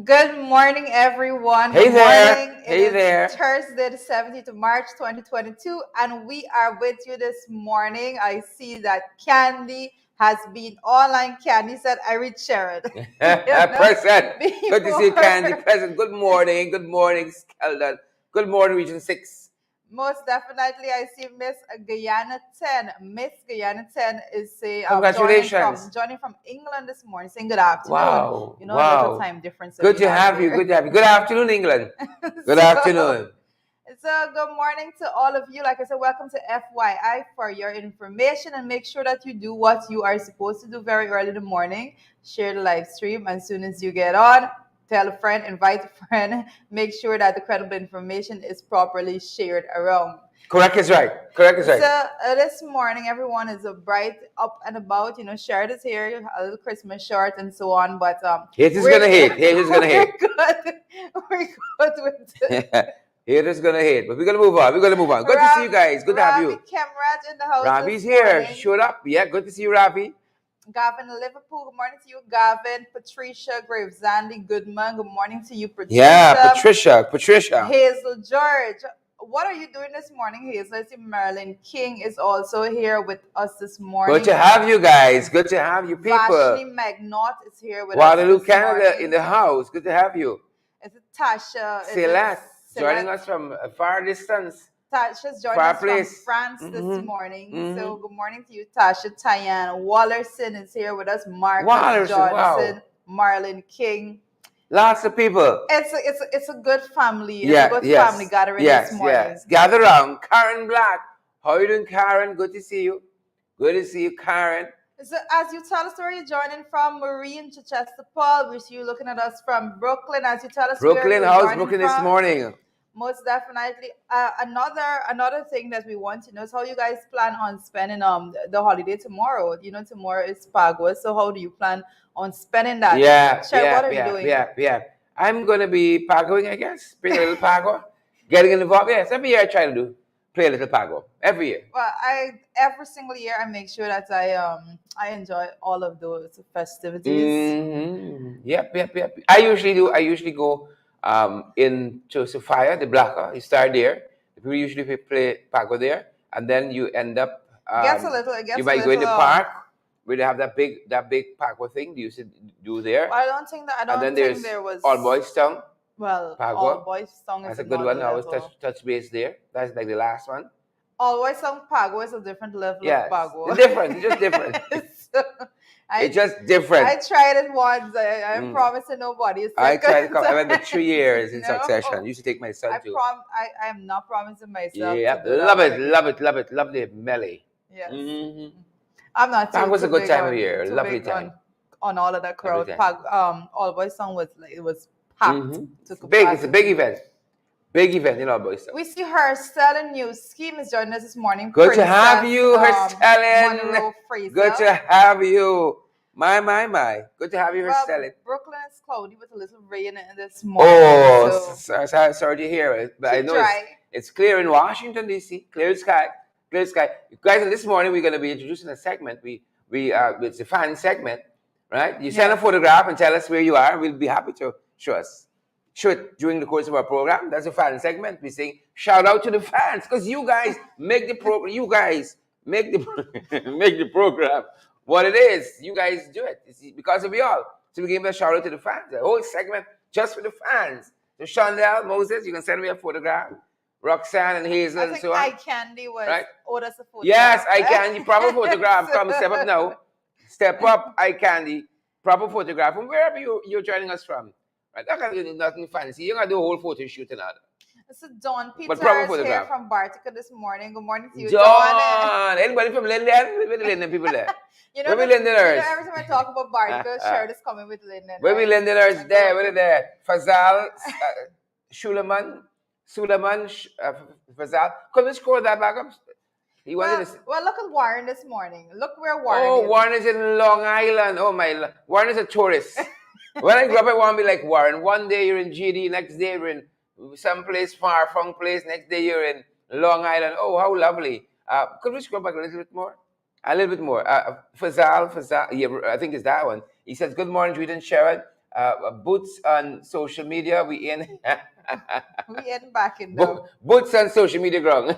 Good morning, everyone. Hey Good there. morning. It Hey is there. Thursday, the 17th of March, 2022, and we are with you this morning. I see that Candy has been online. Candy said, I read Sharon. Present. Good to see you, Candy. Before. Present. Good morning. Good morning, Skeldon. Good morning, Region 6. Most definitely, I see Miss Guyana 10. Miss Guyana 10 is Congratulations. joining from England this morning, saying good afternoon. Wow. You know, a little Wow. time difference that Good we to have have you. there. Good to have you. Good afternoon, England. Good so, afternoon. so, good morning to all of you. Like I said, welcome to FYI for your information, and make sure that you do what you are supposed to do very early in the morning. Share the live stream as soon as you get on. Tell a friend, invite a friend. Make sure that the credible information is properly shared around. Correct is right. Correct is right. So this morning, everyone is a bright up and about. You know, Sharon is here, a little Christmas short and so on. But Haters gonna hate. Haters gonna hate. We're good with it. Haters gonna hate. But we're gonna move on. We're gonna move on. Good to see you guys. Good to have Ravi you. Kemraj in the house Ravi's this here. morning. Showed up. Yeah, good to see you, Ravi. Gavin in Liverpool, good morning to you. Gavin, Patricia, Gravesandi, Goodman, good morning to you. Patricia. Yeah, Patricia. Hazel George. What are you doing this morning, Hazel? I see Marilyn King is also here with us this morning. Good to have you guys. Good to have you people. Vashni Magnot is here with Waterloo, us this Canada morning. in the house. Good to have you. Is it Tasha? Celeste joining us from a far distance. Tasha's joining far us place. from France this morning. So good morning to you, Tasha. Tyann Wallerson is here with us. Marcus Johnson, Marlon King. Lots of people. It's a good family. It's a good family gathering this morning. Yes. Gather around. Karen Black. How are you doing, Karen? Good to see you. Good to see you, Karen. So as you tell the story, you're joining from Marine, Chichester, Paul. We see you looking at us from Brooklyn. As you tell us Brooklyn, how's Brooklyn this morning? Most definitely. Another thing that we want to know is how you guys plan on spending the holiday tomorrow. You know, tomorrow is Pagua. So how do you plan on spending that? What are you doing? Yeah. I'm gonna be pagoing, I guess. Playing a little pago. Getting involved. Yes, every year I try to do play a little pago. Every year. Well, every single year I make sure that I enjoy all of those festivities. Yep. I usually go into Sophia, the Blacker. You start there. We usually play Pago there, and then you end up. You might go in the park where they have that big Pago thing. You used to do there. Well, I don't think that. And then there's there was All Boys Town. Well, Pago. All Boys Town is That's a good one. I always touch base there. That's like the last one. All Boys Town Pago is a different level of Pago. It's different. It's just different. It's just different. I tried it once. I'm promising nobody. I tried. I went for 3 years in succession. I used to take my son too. I am not promising myself. Yeah, love the melee. Yes. I'm not. That was a good time of year. Lovely time. On all of that crowd, All Boys Song was packed. It's a big event. Big event in All Boys Song. We see her Stellan New Scheme is joining us this morning. Good to have you, her Stellan. Good to have you. My. Good to have you, her Stellan. Brooklyn is cloudy with a little rain this morning. Sorry to hear it. But I know it's clear in Washington, D.C. Clear sky. You guys, and this morning we're going to be introducing a segment. It's a fan segment, right? You send a photograph and tell us where you are. We'll be happy to show it during the course of our program. That's a fan segment. We say shout out to the fans because you guys make the program. You guys make the program what it is. You guys do it. It's because of y'all. So we give a shout out to the fans. The whole segment just for the fans. So Shondell, Moses, you can send me a photograph. Roxanne and Hazel and so on. Eye Candy was owed us a photograph. Yes, Eye Candy, proper photograph. Come step up now. Step up, Eye Candy, proper photograph from wherever you're joining us from. Right? That can do nothing fancy. You're gonna do a whole photo shoot and all. So Dawn Peters here from Bartica this morning. Good morning to you, Dawn. Anybody from Linden? Where the Linden people there? Where we Lindeners? Every time I talk about Bartica, Sharon is coming with Linden. Where we Lindeners there? Where they there? Fazal, Suleiman, Fazal. Could we scroll that back up? Well, look at Warren this morning. Look where Warren is. Oh, Warren is in Long Island. Oh, my. Warren is a tourist. When I grew up, I want to be like Warren. One day you're in GD, next day you're in someplace far, fun place. Next day you're in Long Island. Oh, how lovely. Could we scroll back a little bit more? A little bit more. Fazal, yeah, I think it's that one. He says, good morning, Tweet and Sharon. Boots on social media. We in. We in backing down. Boots on social media ground.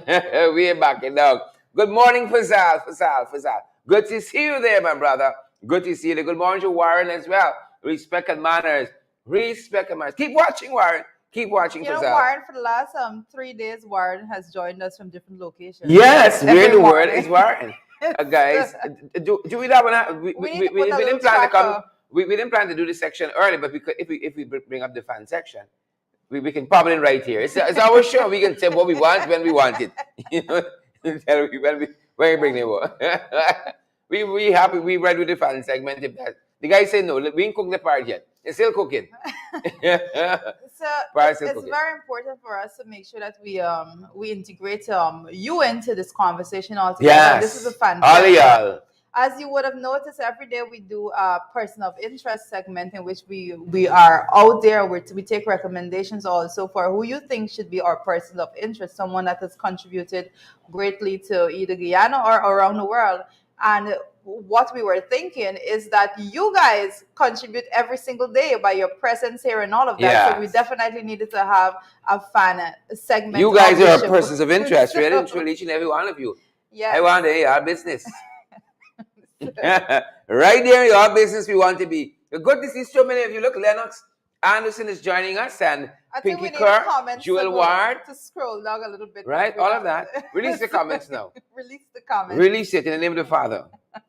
We in backing down. Good morning, Fazal. Good to see you there, my brother. Good to see you. Good morning to Warren as well. Respect and manners. Respect and manners. Keep watching, Warren. Keep watching, Fazal. Warren, for the last 3 days, Warren has joined us from different locations. Yes, where in the world is Warren? Guys, do we that one? We didn't plan to come. We didn't plan to do this section early, but if we bring up the fan section, we can pop it in right here. It's our show. We can say what we want when we want it. You know, when we bring it over. we happy. We ready with the fan segment. If that the guy said no, we ain't cook the part yet. It's still cooking. So it's very important for us to make sure that we integrate you into this conversation altogether. Yes. This is a fan. As you would have noticed, every day we do a person of interest segment in which we are out there. We take recommendations also for who you think should be our person of interest, someone that has contributed greatly to either Guyana or around the world. And what we were thinking is that you guys contribute every single day by your presence here and all of that. Yes. So we definitely needed to have a fan segment. You guys are persons of interest, really, truly, each and every one of you. Yes. I want our business. Right there in your business we want to be. Good to see so many of you. Look, Lennox Anderson is joining us, and Pinky Kerr, Jewel Ward. To scroll down a little bit. Right, all of that. Release the comments now. Release the comments. Release it in the name of the Father. All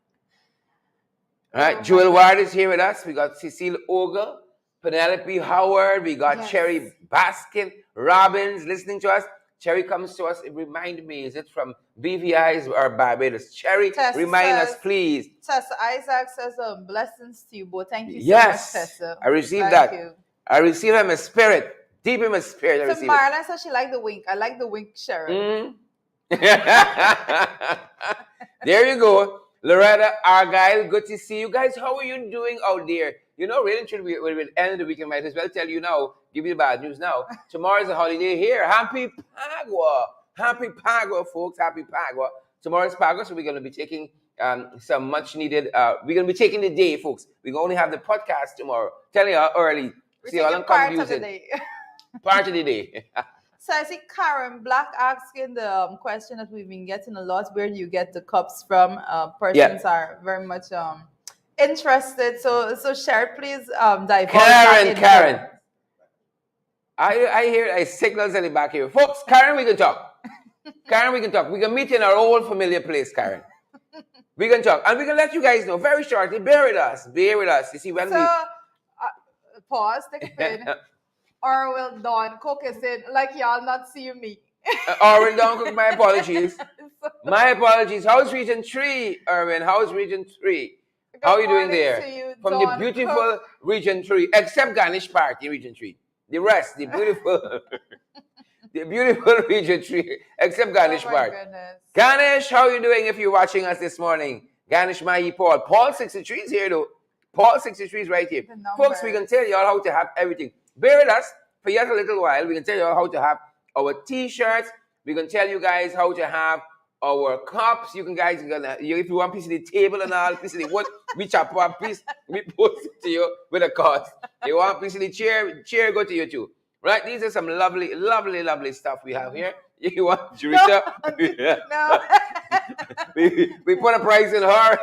right, Jewel Ward is here with us. We got Cecile Ogle, Penelope Howard. We got Cherry Baskin Robbins listening to us. Cherry comes to us. It remind me, is it from BVI's or Barbados? Cherry, remind us, please. Tessa Isaac says, blessings to you both. Thank you so much, Tessa. I received that. You. I received him a spirit, deep in my spirit. So Marla says she liked the wink. I like the wink, Sharon. There you go. Loretta Argyle, good to see you guys. How are you doing out there? You know, really, we'll end of the weekend. Might as well tell you now, give you the bad news now. Tomorrow's a holiday here. Happy Pagua. Happy Pagua, folks. Happy Pagua. Tomorrow's Pagua, so we're going to be taking some much needed, we're going to be taking the day, folks. We're going to only have the podcast tomorrow. Telling you early. See, all part of the day. Part of the day. So I see Karen Black asking the question that we've been getting a lot. Where do you get the cups from? Persons are very much interested. So Sherry, please dive Karen. I hear signals in the back here. Folks, Karen, we can talk. Karen, we can talk. We can meet in our old familiar place, Karen. We can talk. And we can let you guys know very shortly. Bear with us. You see, when pause, take a pin. Orwell Dawn Cook is in, like y'all not seeing me. Orwell Dawn Cook, my apologies. My apologies. How's Region 3, Erwin? How's Region 3? How are you doing there? From the beautiful Region 3, except Ganesh Park in Region 3. The rest, the beautiful, the beautiful Region 3, except Ganesh Park. Ganesh, how are you doing if you're watching us this morning? Ganesh Mahi Paul. Paul 63 is here though. Paul 63 is right here. Folks, we can tell you all how to have everything. Bear with us for yet a little while. We can tell you all how to have our t-shirts. We can tell you guys how to have our cups. You can guys, if you want a piece of the table and all, piece of the wood, we chop one piece, we post it to you with a cost. You want a piece of the chair go to you too. Right? These are some lovely, lovely, lovely stuff we have here. You want Jerita? No. we put a price in her.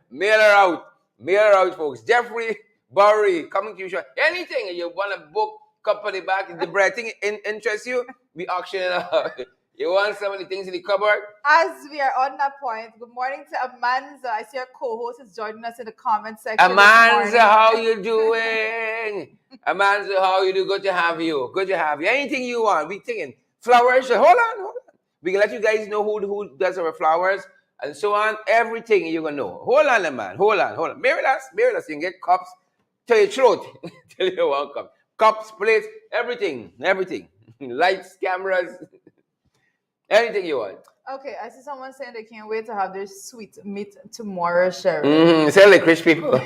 Mail her out, folks. Jeffrey Bowery, coming to you short. Anything you want to book, company back, the bread thing interests you, we auction it out. You want some of the things in the cupboard? As we are on that point, good morning to Amanza. I see our co-host is joining us in the comment section. Amanza, how you doing? Amanza, how you do? Good to have you. Anything you want. We thinking flowers. Hold on. We can let you guys know who does our flowers and so on. Everything you're gonna know. Hold on, man. Hold on. Bear with us. You can get cups to your throat. Tell you welcome. Cups, plates, everything. Lights, cameras. Anything you want. Okay, I see someone saying they can't wait to have their sweet meat tomorrow, Sherry. Sell like rich people. So,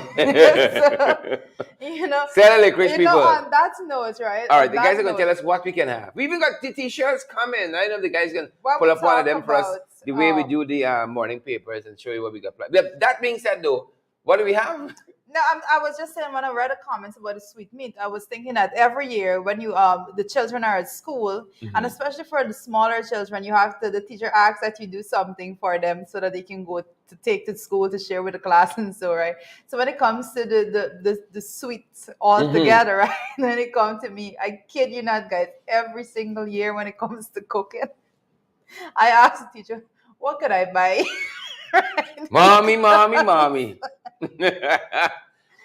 sell like rich people. On that note, right? All right, the guys are going to tell us what we can have. We even got the t-shirts coming. I know the guys can pull up one of them for us. The way we do the morning papers and show you what we got. That being said, though, what do we have? No, I was just saying when I read the comments about the sweet meat, I was thinking that every year when you the children are at school, and especially for the smaller children, you have to the teacher asks that you do something for them so that they can go to take to school to share with the class and so right. So when it comes to the sweets all together, right? Then it comes to me. I kid you not, guys. Every single year when it comes to cooking, I ask the teacher, "What could I buy?" Right? Mommy, mommy, mommy.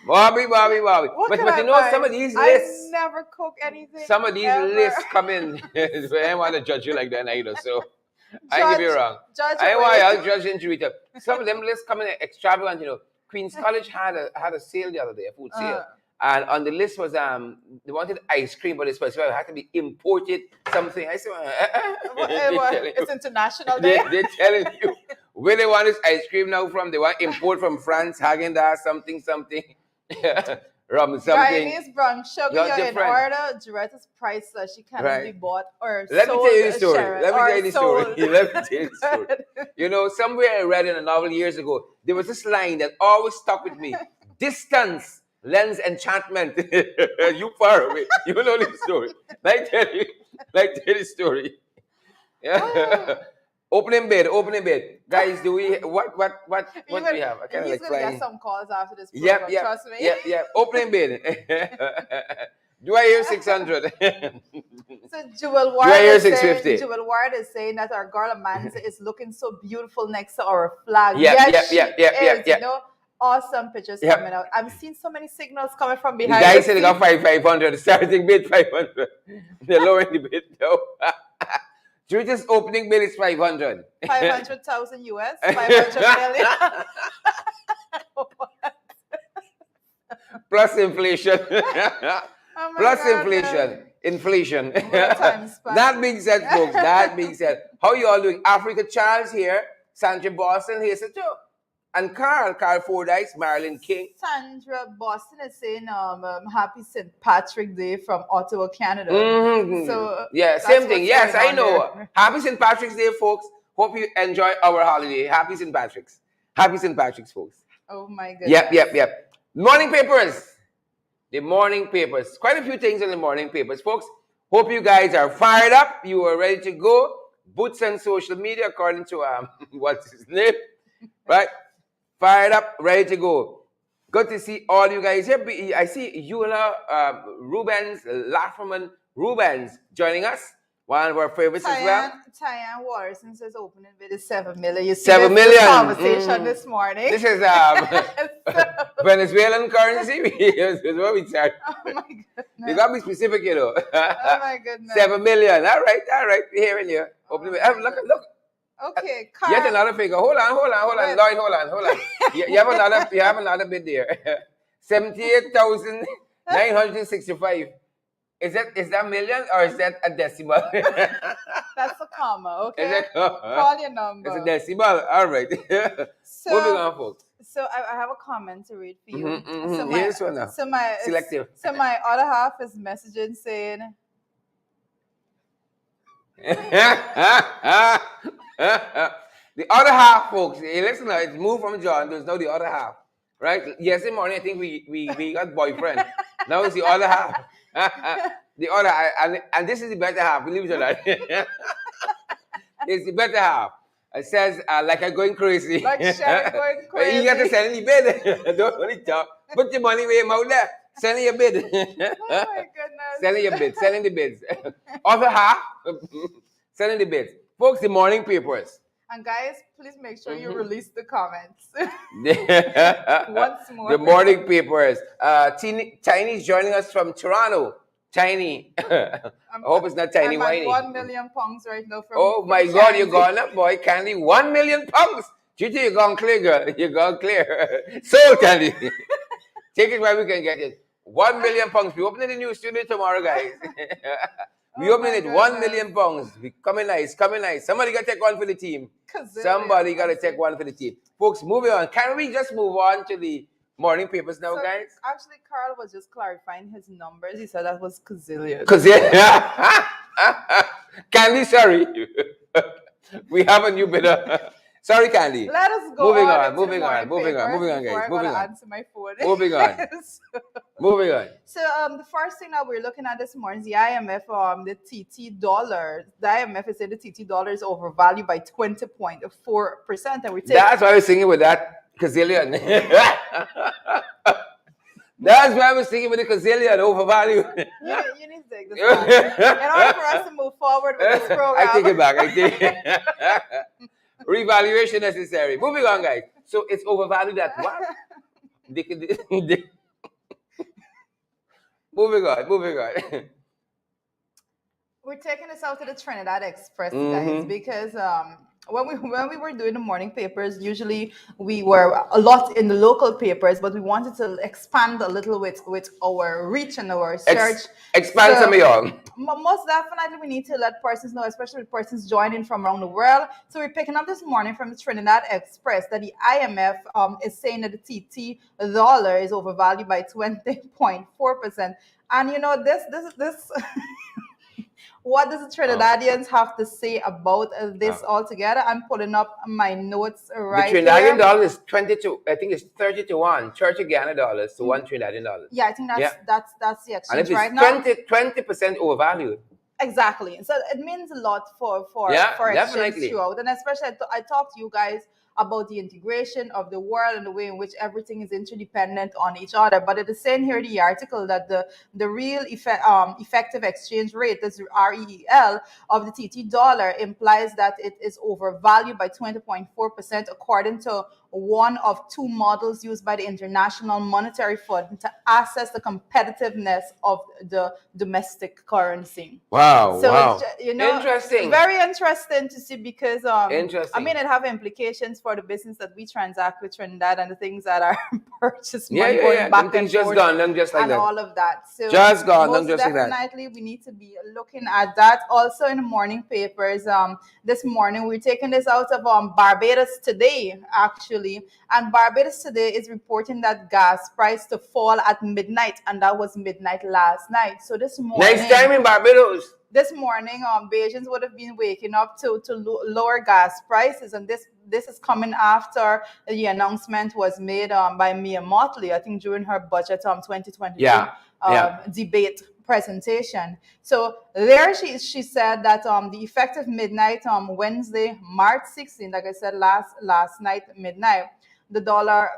Bobby. What But can I you know, buy? some of these I lists, never cook anything some of these ever. lists come in. I don't want to judge you like that either. So I give you Judge, wrong. judge I why away. I'll judge into it. Some of them lists come in extravagant. You know, Queens College had a sale the other day, a food sale. And on the list was they wanted ice cream, but it specified it had to be imported something. I said, It's International Day. they're telling you where they want this ice cream now from. They want import from France, Häagen-Dazs, something, rum, something. Guyanese brown sugar, Not you're in different. order. Jaretta's priceless. She cannot be bought or Let me sold. tell you the story. Sharon, Let me or tell you the story. sold. Let me tell you the story. You know, somewhere I read in a novel years ago, there was this line that always stuck with me. Distance lends enchantment. You far away. You know the story. Like tell you the story. Yeah. Opening bid. Guys, do we what do we have? I kind of He's like gonna flying. get some calls after this program. Trust me. Yep. Opening bid. Do I hear 600? So Jewel Ward Do I hear is saying, 650? Jewel Ward is saying that our girl Amanza is looking so beautiful next to our flag. Yep. You know, awesome pictures coming out. I'm seeing so many signals coming from The behind. guy said they got 500. Starting bid 500. They're lowering the bid now. Judith's opening bid is 500. 500,000 US, 500 million. Plus inflation. Oh Plus God, inflation. times, That being said, folks, how you all doing? Africa Charles here, Sandra Boston here, so too. And Carl Fordyce, Marilyn King. Sandra Boston is saying happy St. Patrick Day from Ottawa, Canada. So yeah, same thing. Yes, I know. There. Happy St. Patrick's Day, folks. Hope you enjoy our holiday. Happy St. Patrick's. Happy St. Patrick's, folks. Oh my goodness. Yep. Morning papers. The morning papers. Quite a few things in the morning papers, folks. Hope you guys are fired up. You are ready to go. Boots on social media, according to what's his name, right? Fired up, ready to go. Good to see all you guys here. I see Eula Rubens, Lafferman Rubens joining us. One of our favorites as well. Tyann Watterson says opening bid is 7 million. You see 7 million. Conversation this morning. This is Venezuelan currency. Is what we charge. Oh my goodness. You got to be specific, you know. Oh my goodness. 7 million. All right. We're hearing you. Opening bid. Look. Okay, Carl. Yet another figure. Hold on. Lloyd, hold on. You have another bid there. 78,965. Is that million or is that a decimal? That's a comma, okay? Call your number. It's a decimal. All right. So, moving on, folks. So I have a comment to read for you. So here's one now. Selective. So my other half is messaging saying. The other half, folks. Listen now, it's moved from John. There's now the other half, right? Yesterday morning, I think we got boyfriend. Now it's the other half. The other, and this is the better half. Believe it or not, it's the better half. It says like I'm going crazy. Like Sharon going crazy. You got to send in the bid. Don't only talk. Put your money where your mouth there. Send in your bid. Oh my goodness. Send in your bid. Send in the bids. Other half. Send in the bids. Folks, the morning papers. And guys, please make sure you release the comments. Once more. The morning papers. Tiny's joining us from Toronto. Tiny. I hope it's not Tiny Whiny. I'm at 1 million pounds right now. Oh my God, you're gone up, boy. Candy, 1 million pounds. Gigi, you're gone clear, girl. You're gone clear. So, Candy. Take it where we can get it. 1 million pounds. We opening the new studio tomorrow, guys. We opening it 1 million pounds. Coming nice. Somebody got to take one for the team. Somebody got to take one for the team. Folks, moving on. Can we just move on to the morning papers now, guys? Actually, Carl was just clarifying his numbers. He said that was Kazillion. Candy, sorry. We have a new bidder. Sorry, Candy. Let us go moving on on, into the moving on, morning moving on, papers moving on, before guys. I Moving gotta on. answer my phone. Moving on. Moving on. So the first thing that we're looking at this morning is the IMF, the TT dollar. The IMF is saying the TT dollar is overvalued by 20.4%, and we're taking. That's why I was thinking with that Kazillion. That's why I was thinking with the Kazillion overvalued. You need to take this back. In order for us to move forward with this program. I take it back. I take it. Revaluation necessary. Moving on, guys. So it's overvalued at what? Moving on. We're taking this out to the Trinidad Express, guys, because when we were doing the morning papers, usually we were a lot in the local papers, but we wanted to expand a little with our reach and our search. Expand some of y'all. Most definitely, we need to let persons know, especially persons joining from around the world. So we're picking up this morning from the Trinidad Express that the IMF is saying that the TT dollar is overvalued by 20.4%. And this what does the Trinidadians have to say about this altogether? I'm pulling up my notes right here. The Trinidadian dollar is 22. I think it's 30 to 1. 30 Ghana dollars to 1 Trinidadian dollar. Yeah, I think that's the exchange right now. And if it's 20% overvalued. Exactly. So it means a lot for exchange throughout. And especially I talked to you guys about the integration of the world and the way in which everything is interdependent on each other. But it is saying here in the article that the real effective exchange rate, this REL, of the TT dollar implies that it is overvalued by 20.4% according to one of two models used by the International Monetary Fund to assess the competitiveness of the domestic currency. Wow! So wow! Interesting. Very interesting to see because interesting. I mean, it have implications for the business that we transact with Trinidad and the things that are purchased money going back and just forth gone, just like and that. all of that. So just gone, most just definitely like that. We need to be looking at that. Also in the morning papers, this morning we're taking this out of Barbados Today actually, and Barbados Today is reporting that gas price to fall at midnight, and that was midnight last night. So this morning, nice time in Barbados. This morning, Bajans would have been waking up to lower gas prices, and this is coming after the announcement was made by Mia Motley, I think during her budget 2023 debate presentation. So there she said that the effective midnight Wednesday, March 16th, like I said last night midnight, the dollar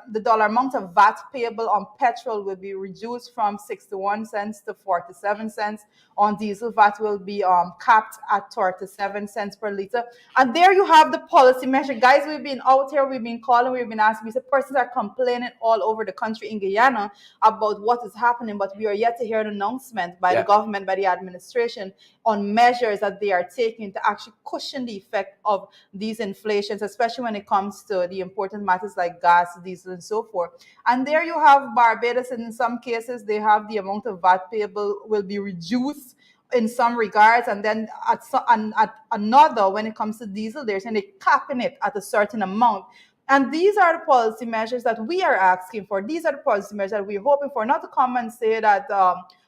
amount of VAT payable on petrol will be reduced from 61 cents to 47 cents. On diesel, VAT will be capped at 37 cents per liter. And there you have the policy measure. Guys, we've been out here, we've been calling, we've been asking. We said persons are complaining all over the country in Guyana about what is happening, but we are yet to hear an announcement by the government, by the administration, on measures that they are taking to actually cushion the effect of these inflations, especially when it comes to the important matters like gas, diesel, and so forth. And there you have Barbados, and in some cases, they have the amount of VAT payable will be reduced in some regards, and then at another, when it comes to diesel, they're saying they're capping it at a certain amount. And these are the policy measures that we are asking for. These are the policy measures that we're hoping for, not to come and say that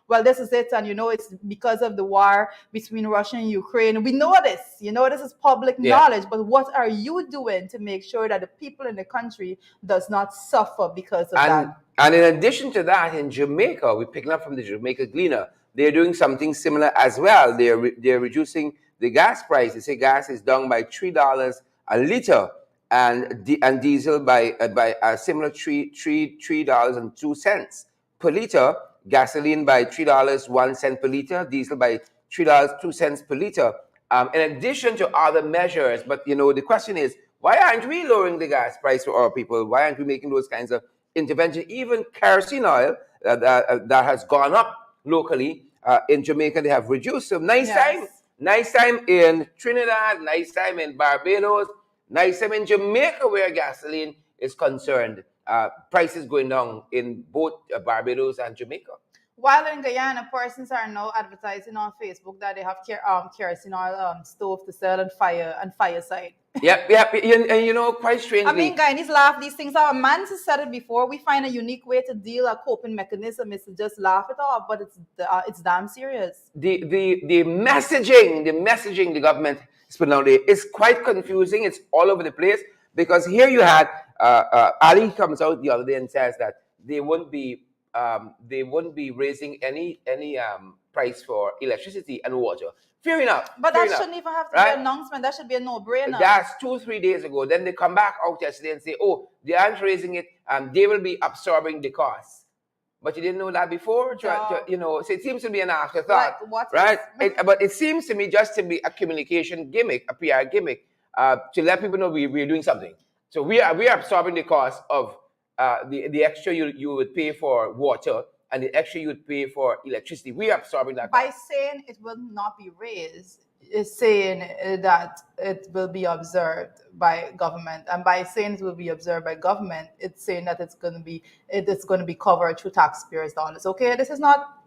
well, this is it, and it's because of the war between Russia and Ukraine. We know this, this is public knowledge, but what are you doing to make sure that the people in the country does not suffer because of that? And in addition to that, in Jamaica, we're picking up from the Jamaica Gleaner, they're doing something similar as well. They're reducing the gas price. They say gas is down by $3 a liter, and diesel by a similar $3.02 per liter. Gasoline by $3.01 per liter, diesel by $3.02 per liter. In addition to other measures, but the question is, why aren't we lowering the gas price for our people? Why aren't we making those kinds of interventions? Even kerosene oil that has gone up locally in Jamaica, they have reduced. So nice time in Trinidad, nice time in Barbados, nice time in Jamaica where gasoline is concerned. Prices going down in both Barbados and Jamaica. While in Guyana, persons are now advertising on Facebook that they have kerosene oil stove to sell and fireside. Yep. And quite strangely, I mean, Guyanese laugh these things out. Man has said it before. We find a unique way to deal, a coping mechanism is to just laugh it off, but it's damn serious. The messaging the government is putting out there is quite confusing. It's all over the place. Because here you had Ali comes out the other day and says that they wouldn't be raising any price for electricity and water. Fair enough. But fair that enough, shouldn't even have to right? be an announcement. That should be a no-brainer. That's 2-3 days ago. Then they come back out yesterday and say, "Oh, they aren't raising it. They will be absorbing the costs." But you didn't know that before, so it seems to be an afterthought, right? But it seems to me just to be a communication gimmick, a PR gimmick, to let people know we're doing something. So we are absorbing the cost of the extra you would pay for water and the extra you would pay for electricity. We are absorbing that by cost. saying it will not be raised. Is saying that it will be observed by government, and by saying it will be observed by government, it's saying that it's going to be covered through taxpayers' dollars. Okay, this is not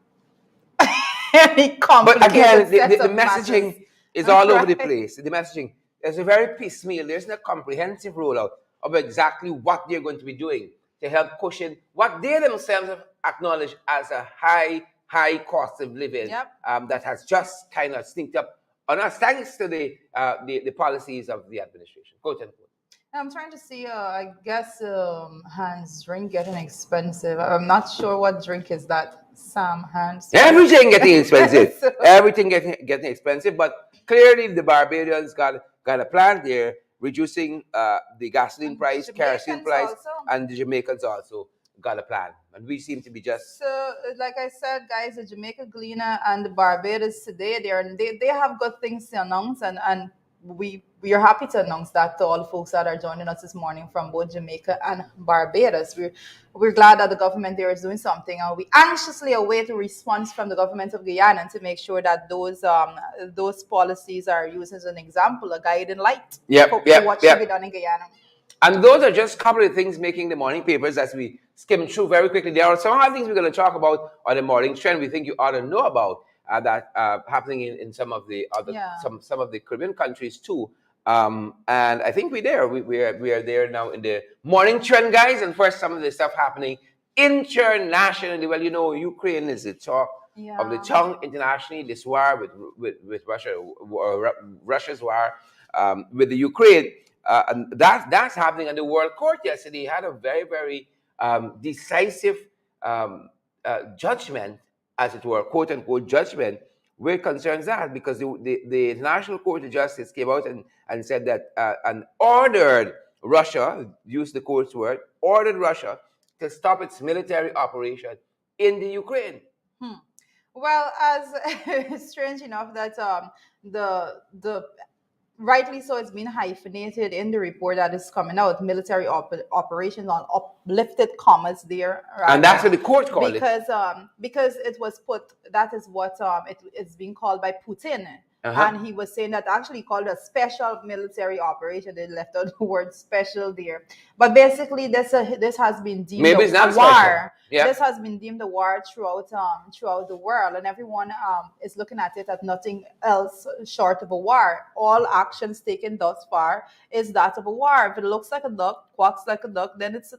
any complicated. But again, the messaging matters. Is all over the place. The messaging is a very piecemeal. There's no comprehensive rollout of exactly what they're going to be doing to help cushion what they themselves have acknowledged as a high cost of living. Yep. That has just kind of sneaked up on us thanks to the policies of the administration. Quote unquote. I'm trying to see. I guess Hans' drink getting expensive. I'm not sure what drink is that. Sam Hans. Everything getting expensive. Everything getting expensive. But clearly, the Barbadians got a plan there, reducing the gasoline price, kerosene price, and the Jamaicans also got a plan. And we seem to be just. So, like I said, guys, the Jamaica Gleaner and the Barbados today, they have good things to announce, and we are happy to announce that to all the folks that are joining us this morning from both Jamaica and Barbados. We're glad that the government there is doing something, and we anxiously await a response from the government of Guyana to make sure that those policies are used as an example, a guiding light for what should be done in Guyana. And those are just a couple of things making the morning papers as we skim through very quickly. There are some other things we're going to talk about on the morning trend we think you ought to know about that happening in some of the other some of the Caribbean countries too. And I think we are there now in the morning trend, guys. And first, some of the stuff happening internationally. Well, Ukraine is the talk of the tongue internationally. This war with Russia, Russia's war with the Ukraine. And that's happening. And the World Court yesterday had a very, very decisive judgment, as it were, quote unquote judgment, where it concerns that, because the International Court of Justice came out and said that and ordered Russia, use the court's word, ordered Russia to stop its military operation in the Ukraine. Well, as strange enough that the rightly so, it's been hyphenated in the report that is coming out, military operations on uplifted commas there. Right? And that's what the court called it. Because it was put, that is what it's being called by Putin. And he was saying that actually called a special military operation. They left out the word special there. But basically, this has been deemed a war. Yeah. This has been deemed a war throughout the world, and everyone is looking at it as nothing else short of a war. All actions taken thus far is that of a war. If it looks like a duck, quacks like a duck, then it's a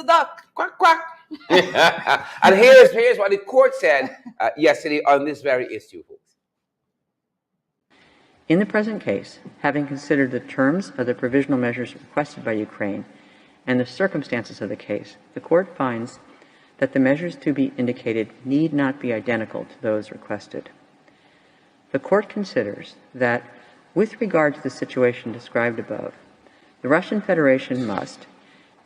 duck. Quack quack. And here's what the court said yesterday on this very issue, folks. In the present case, having considered the terms of the provisional measures requested by Ukraine and the circumstances of the case, the court finds that the measures to be indicated need not be identical to those requested. The court considers that, with regard to the situation described above, the Russian Federation must,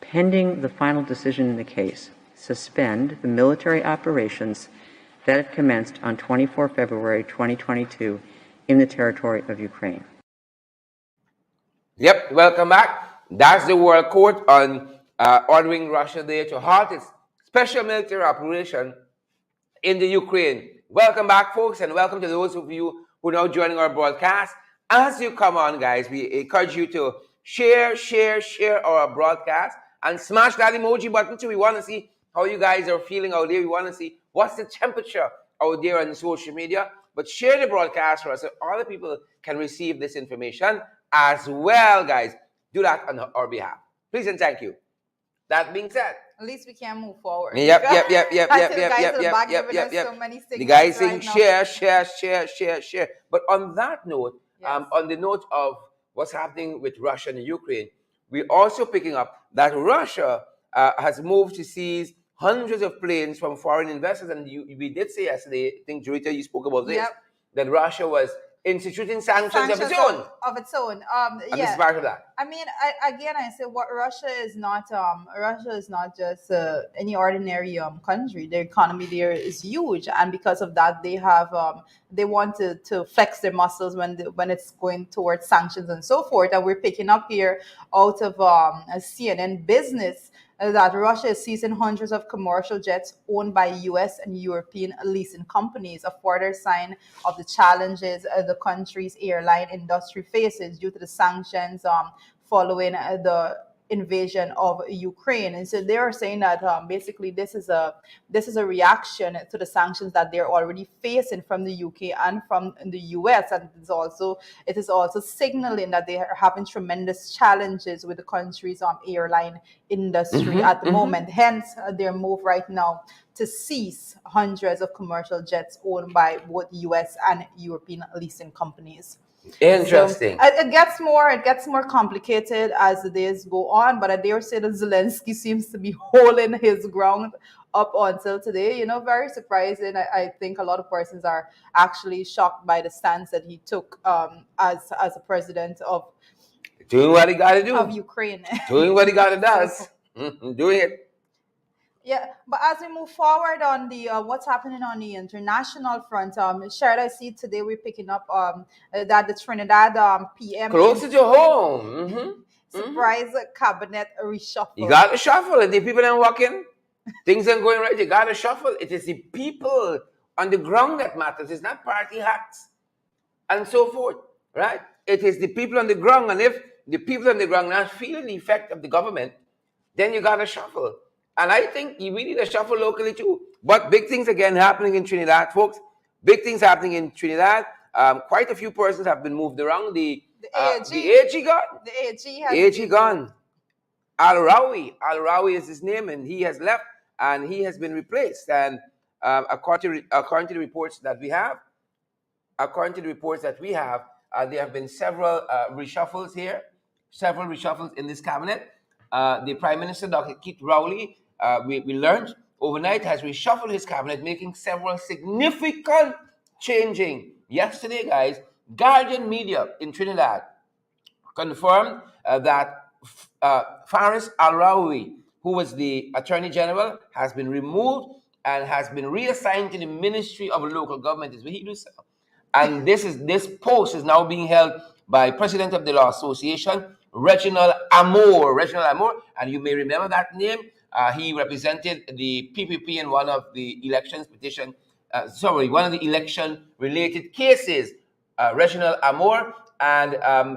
pending the final decision in the case, suspend the military operations that have commenced on 24 February 2022 in the territory of Ukraine. Yep, welcome back. That's the World Court on ordering Russia there to halt its special military operation in the Ukraine. Welcome back, folks, and welcome to those of you who are now joining our broadcast. As you come on, guys, we encourage you to share our broadcast and smash that emoji button too. We want to see how you guys are feeling out there. We want to see what's the temperature out there on social media. But share the broadcast for us so other people can receive this information as well, guys. Do that on our behalf. Please and thank you. That being said, at least we can move forward. Yep. The guys saying share. But on that note, on the note of what's happening with Russia and Ukraine, we're also picking up that Russia has moved to seize hundreds of planes from foreign investors. And we did say yesterday, I think, Jurita, you spoke about this, that Russia was instituting sanctions of its own. And this is part of that. I mean, I say what Russia is not. Russia is not just any ordinary country. Their economy there is huge, and because of that, they have they want to flex their muscles when it's going towards sanctions and so forth. And we're picking up here out of a CNN Business that Russia is seizing hundreds of commercial jets owned by U.S. and European leasing companies, a further sign of the challenges the country's airline industry faces due to the sanctions following the invasion of Ukraine. And so they are saying that basically this is a reaction to the sanctions that they're already facing from the UK and from the US, and it is also signaling that they are having tremendous challenges with the country's airline industry at the moment. Hence their move right now to seize hundreds of commercial jets owned by both US and European leasing companies. Interesting. So, it gets more complicated as the days go on, but I dare say that Zelensky seems to be holding his ground up until today. Very surprising. I think a lot of persons are actually shocked by the stance that he took as a president of doing what he got to do of Ukraine, doing what he got to do, doing it. Yeah, but as we move forward on the what's happening on the international front, Sharon, I see today we're picking up that the Trinidad PM closer to home. Surprise cabinet reshuffle. You got to shuffle it. The people ain't walking. Things ain't going right. You got to shuffle. It is the people on the ground that matters. It's not party hats and so forth, right? It is the people on the ground. And if the people on the ground not feeling the effect of the government, then you got to shuffle. And I think we need a shuffle locally too. But big things again happening in Trinidad, folks. Big things happening in Trinidad. Quite a few persons have been moved around. The AG gone. The AG gone. Al-Rawi is his name, and he has left, and he has been replaced. And according to the reports that we have, there have been several reshuffles here, several reshuffles in this cabinet. The Prime Minister, Dr. Keith Rowley, we learned overnight, has reshuffled his cabinet, making several significant changing. Yesterday, guys, Guardian Media in Trinidad confirmed that Faris Al-Rawi, who was the Attorney General, has been removed and has been reassigned to the Ministry of Local Government. Is what he does. And this post is now being held by President of the Law Association, Reginald Amour, and you may remember that name. He represented the PPP in one of the one of the election-related cases. Reginald Amour and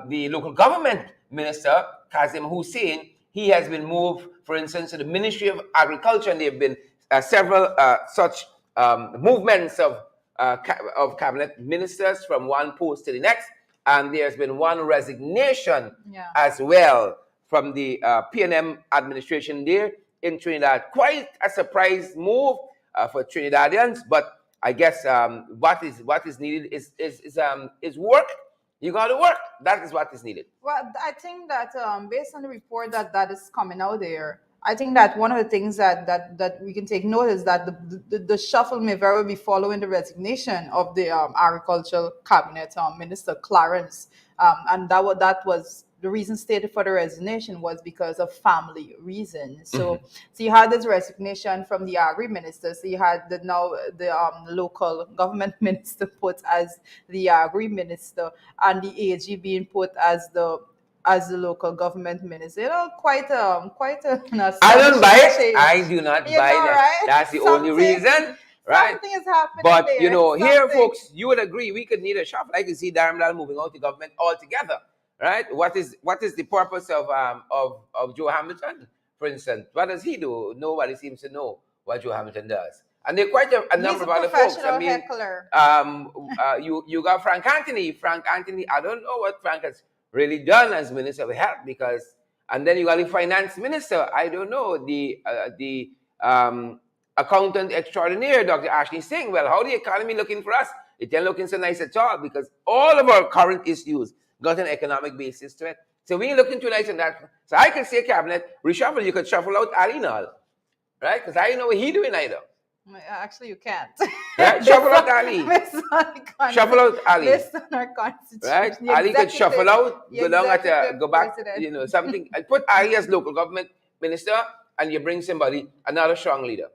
the local government minister, Kazim Hussein, he has been moved, for instance, to the Ministry of Agriculture, and there have been several such movements of cabinet ministers from one post to the next. And there's been one resignation as well from the PNM administration there in Trinidad. Quite a surprise move for Trinidadians, but I guess what is needed is work. You got to work. That is what is needed. Well, I think that based on the report that is coming out there, I think that one of the things that we can take note is that the shuffle may very well be following the resignation of the agricultural cabinet minister Clarence, and that was the reason stated for the resignation was because of family reasons. So you had this resignation from the agri minister. So you had the local government minister put as the agri minister, and the AG being put as the local government minister. Quite a I don't buy it. Change. I do not buy that. Right? That's the only reason. Right? Something is happening. But there. Here, folks, you would agree we could need a shuffle. I can see Daramlal moving out the government altogether. Right? What is the purpose of Joe Hamilton, for instance? What does he do? Nobody seems to know what Joe Hamilton does. And there are quite a number of other folks. I mean, heckler. You got Frank Anthony. Frank Anthony, I don't know what Frank has really done as Minister of Health, and then you got the Finance Minister. I don't know, the Accountant Extraordinaire, Dr. Ashley Singh. Well, how the economy looking for us? It ain't looking so nice at all, because all of our current issues got an economic basis to it. So we look into nice and that. So I can say cabinet reshuffle. You could shuffle out Ali Nal, right? Because I know what he doing either. Actually, you can't. Right? Shuffle out Ali. Shuffle out Ali. Based on our constitution. Right? Ali could shuffle out, go down go back, something. And put Ali as local government minister, and you bring somebody, another strong leader.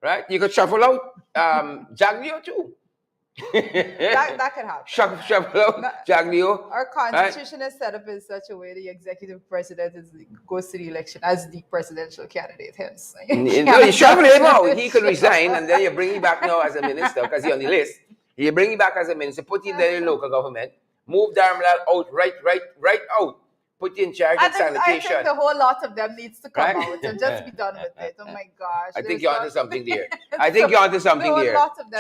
Right? You could shuffle out Jaglio too. that could happen. Shuffle out Jaglio. Our constitution is set up in such a way the executive president goes to the election as the presidential candidate. Hence, you shuffle him out. He could resign, and then you bring him back now as a minister because he's on the list. You bring him back as a minister, put him there in local government, move Darmlal out, right out. Put you in charge of sanitation. I think the whole lot of them needs to come out and just be done with it. Oh my gosh. I think you're onto something there.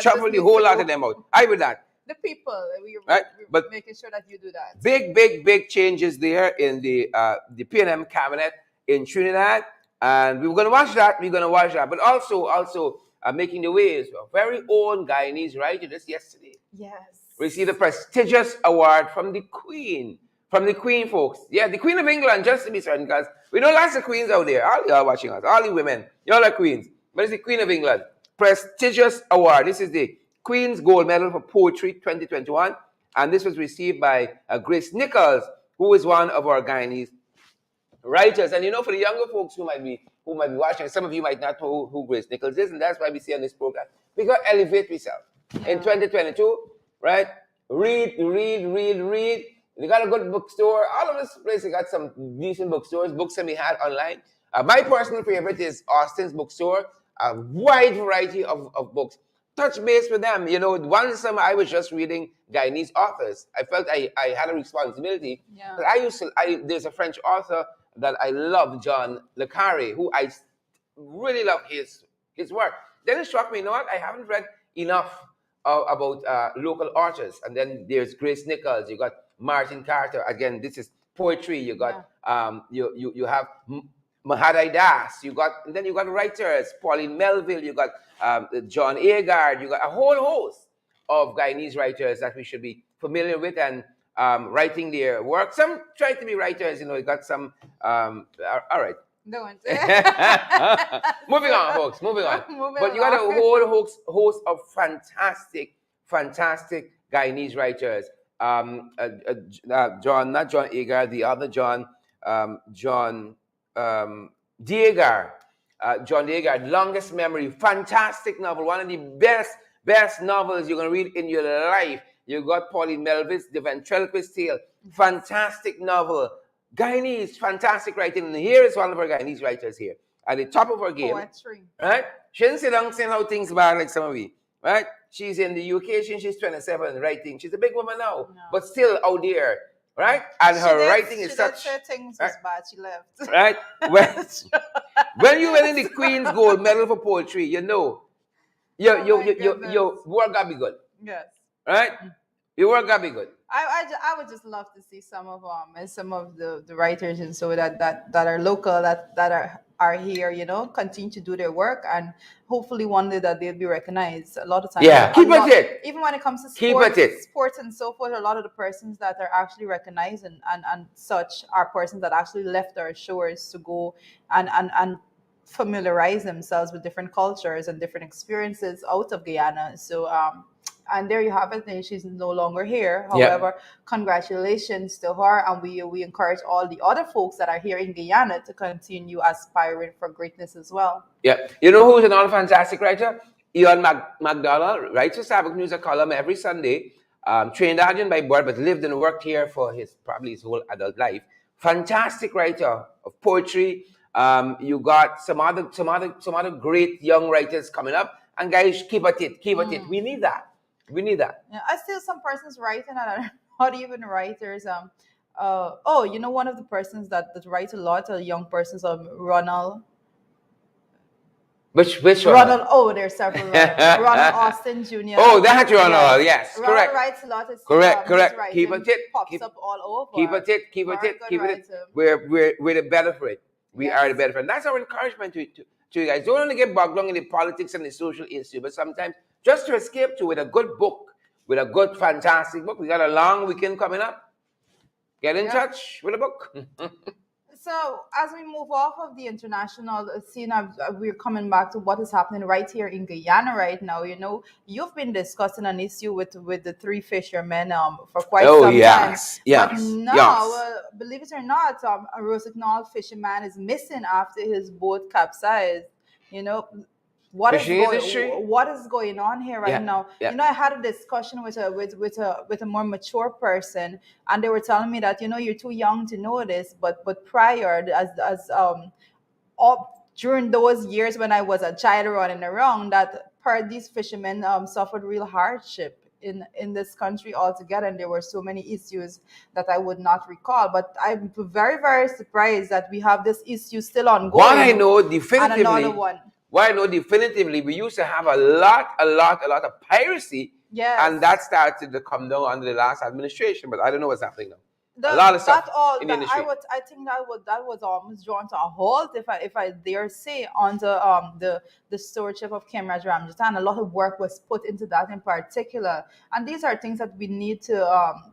Shuffle the whole lot of them out. I would not. The people, we're making sure that you do that. Big changes there in the PNM cabinet in Trinidad. And we were going to watch that. But also making the waves. Our very own Guyanese writer just yesterday. Yes. Received a prestigious award from the Queen. From the Queen, folks. Yeah, the Queen of England, just to be certain, because we know lots of queens out there. All y'all watching us, all the women, y'all are queens. But it's the Queen of England. Prestigious award. This is the Queen's Gold Medal for Poetry 2021. And this was received by Grace Nichols, who is one of our Guyanese writers. And for the younger folks who might be watching, some of you might not know who Grace Nichols is, and that's why we see on this program. We got to elevate ourselves. In 2022, right? Read. You got a good bookstore. All of this place, you got some decent bookstores. Books can be had online. My personal favorite is Austin's bookstore. A wide variety of books. Touch base with them. One summer I was just reading Guyanese authors. I felt I had a responsibility. Yeah. There's a French author that I love, John Le Carre, who I really love his work. Then it struck me, I haven't read enough about local authors. And then there's Grace Nichols. You got Martin Carter. Again, this is poetry. You got you have Mahadai Das. Then you got writers, Pauline Melville. You got John Agard. You got a whole host of Guyanese writers that we should be familiar with and writing their work. Some try to be writers. You got some. All right. Don't. Moving on, folks. Moving on. But you got a whole host of fantastic Guyanese writers. John, not John Agar, the other John, John Deagar. John Deagar, Longest Memory, fantastic novel, one of the best novels you're going to read in your life. You got Pauline Melville's The Ventriloquist Tale, fantastic novel. Guyanese, fantastic writing. And here is one of our Guyanese writers here at the top of her game. Poetry. Right? She didn't sit down saying how things bad like some of you. Right? She's in the UK since she's 27 writing. She's a big woman now, but still out there. Right? And her writing is such. She did say things was bad. She left. Right? When you win the Queen's Gold Medal for Poetry, your work gotta be good. Yes. Right? Your work gotta be good. I would just love to see some of the writers and so that are local that are here, continue to do their work, and hopefully one day that they'll be recognized. A lot of times, keep at it. Even when it comes to sports and so forth, a lot of the persons that are actually recognized and such are persons that actually left our shores to go and familiarize themselves with different cultures and different experiences out of Guyana. So and there you have it. And she's no longer here. However, congratulations to her, and we encourage all the other folks that are here in Guyana to continue aspiring for greatness as well. Yeah, you know who's another fantastic writer? Ian McDonald writes a Sabbath News column every Sunday. Trinidadian by birth, but lived and worked here for probably his whole adult life. Fantastic writer of poetry. You got some other great young writers coming up. And guys, keep at it. We need that. Yeah, I still some persons writing and I don't know how to even writers. One of the persons that write a lot of young persons, Ronald. Which Ronald? Oh, there's several. Ronald Austin Jr. Oh, that's Ronald. Yes, Ronald correct. writes a lot of correct. Keep at it. Pops up all over. Keep at it. We're the better for it. We are the better for it. And that's our encouragement to you guys. Don't only get bogged down in the politics and the social issue, but sometimes just to escape with a good book, with a good, fantastic book. We got a long weekend coming up. get in touch with a book. So as we move off of the international scene, we're coming back to what is happening right here in Guyana right now. You've been discussing an issue with the three fishermen for quite Oh some time, yes, but yes, now, yes. believe it or not, a Rosignol fisherman is missing after his boat capsized. You know, Fishing industry. what is going on here right Yeah, now? yeah. I had a discussion with a more mature person, and they were telling me that you're too young to know this, but prior, as up during those years when I was a child running around, that these fishermen suffered real hardship in this country altogether, and there were so many issues that I would not recall. But I'm very, very surprised that we have this issue still What I ongoing, know and another definitively, one. what I know definitively, we used to have a lot of piracy, and Yes. that started to come down under the last administration. But I don't know what's happening now. A The lot of stuff that all in the that industry. I think that was almost drawn to a halt, if I dare say, on the stewardship of Kemraj Ramjatan. A lot of work was put into that in particular, and these are things that we need to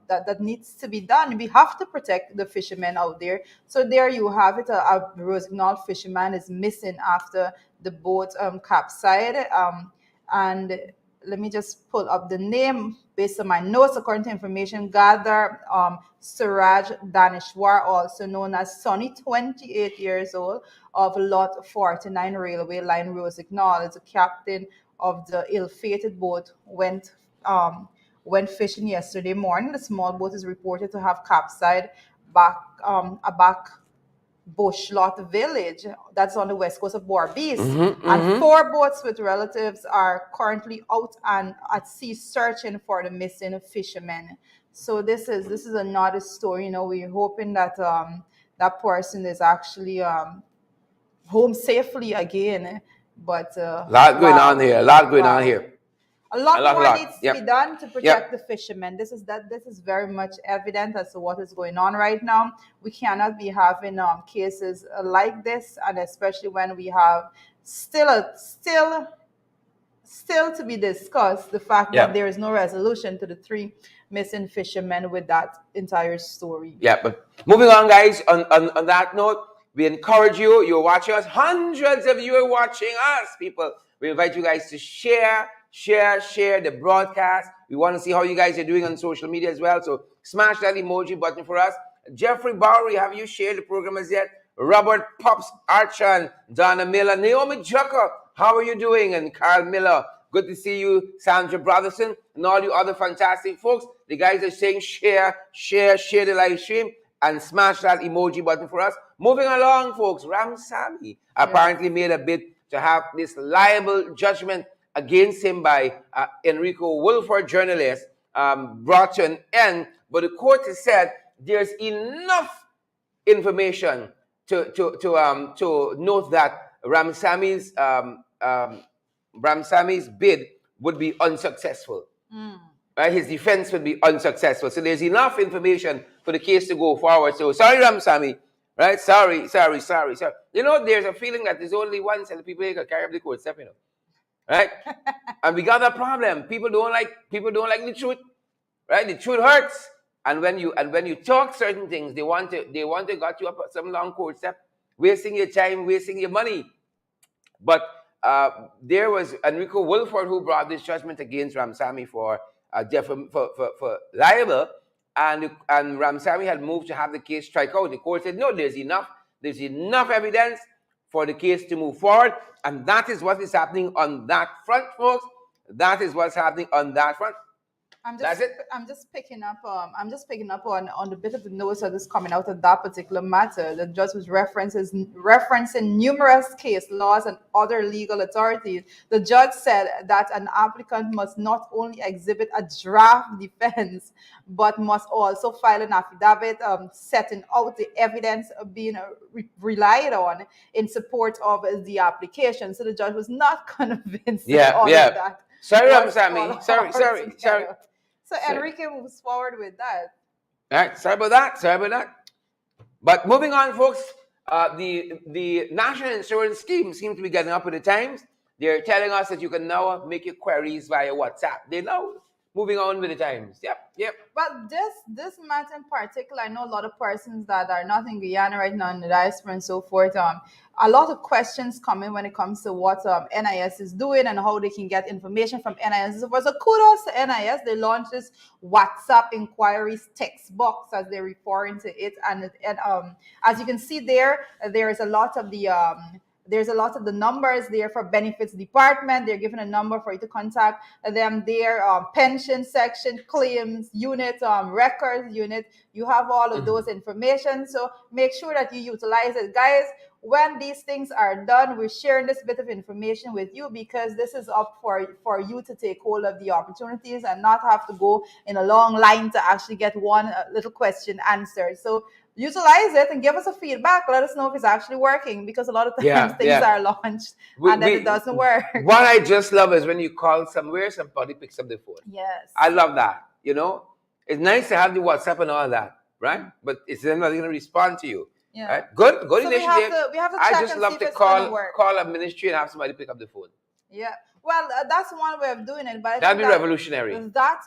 that needs to be done. We have to protect the fishermen out there. So there you have it. A Rosignol fisherman is missing after the boat capsized. And let me just pull up the name based on my notes. According to information gathered, Suraj Danishwar, also known as Sonny, 28 years old, of Lot 49 Railway Line, Rosignol, is the captain of the ill-fated boat, went fishing yesterday morning. The small boat is reported to have capsized back Bushlot village that's on the west coast of Barbados. And four boats with relatives are currently out and at sea searching for the missing fishermen. So this is another story. We're hoping that that person is actually home safely again. But A lot going on wow, here. A lot going on wow. here. A lot A more lot. needs to be Yep. done to protect the Yep. fishermen. This is very much evident as to what is going on right now. We cannot be having cases like this, and especially when we have still to be discussed the fact that Yep. there is no resolution to the three missing fishermen with that entire story. Yeah, but moving on, guys, on that note, we encourage you. You're watching us. Hundreds of you are watching us, people. We invite you guys to share the broadcast. We want to see how you guys are doing on social media as well. So smash that emoji button for us. Jeffrey Bowery, have you shared the program as yet? Robert Pops Archan, Donna Miller, Naomi Jucker, how are you doing? And Carl Miller, good to see you. Sandra Brotherson, and all you other fantastic folks. The guys are saying share the live stream and smash that emoji button for us. Moving along, folks, Ramsamy apparently made a bid to have this liable judgment against him by Enrico Wolford, journalist, brought to an end. But the court has said there's enough information to note that Ramsami's bid would be unsuccessful. Right? His defense would be unsuccessful. So there's enough information for the case to go forward. So sorry, Ramsamy. Right? Sorry. There's a feeling that there's only one set of people who can carry up the court step, Right? And we got that problem. People don't like the truth. Right? The truth hurts. And when you talk certain things, they want to got you up at some long court step, wasting your time, wasting your money. But there was Enrico Wolford who brought this judgment against Ramsamy for libel, and Ramsamy had moved to have the case strike out. The court said, no, there's enough evidence for the case to move forward, and that is what is happening on that front, folks. That is what's happening on that front. That's it. I'm just picking up on the bit of the notes that is coming out of that particular matter. The judge was referencing numerous case laws and other legal authorities. The judge said that an applicant must not only exhibit a draft defense, but must also file an affidavit setting out the evidence being relied on in support of the application. So the judge was not convinced that all of that. Sorry, Ramsamy. Sorry. So Enrique moves forward with that. All right, sorry about that. But moving on, folks, the National Insurance Scheme seems to be getting up with the times. They're telling us that you can now make your queries via WhatsApp. They know moving on with the times. Yep. Well, this matter in particular, I know a lot of persons that are not in Guyana right now in the diaspora and so forth. A lot of questions coming when it comes to what NIS is doing and how they can get information from NIS. So kudos to NIS. They launched this WhatsApp inquiries text box, as they're referring to it, and as you can see there, there is a lot of the there's a lot of the numbers there for benefits department. They're given a number for you to contact them there. Pension section, claims unit, records unit. You have all of those information. So make sure that you utilize it, guys. When these things are done, we're sharing this bit of information with you because this is up for you to take hold of the opportunities and not have to go in a long line to actually get one little question answered. So utilize it and give us a feedback. Let us know if it's actually working, because a lot of times things are launched and then it doesn't work. What I just love is when you call somewhere, somebody picks up the phone. Yes. I love that. It's nice to have the WhatsApp and all that, right? But it's then not going to respond to you. Yeah. Right? Good So initiative. we have to check I just and love see to if it's gonna work. call a ministry and have somebody pick up the phone. Yeah. Well, that's one way of doing it, but that'd be revolutionary. That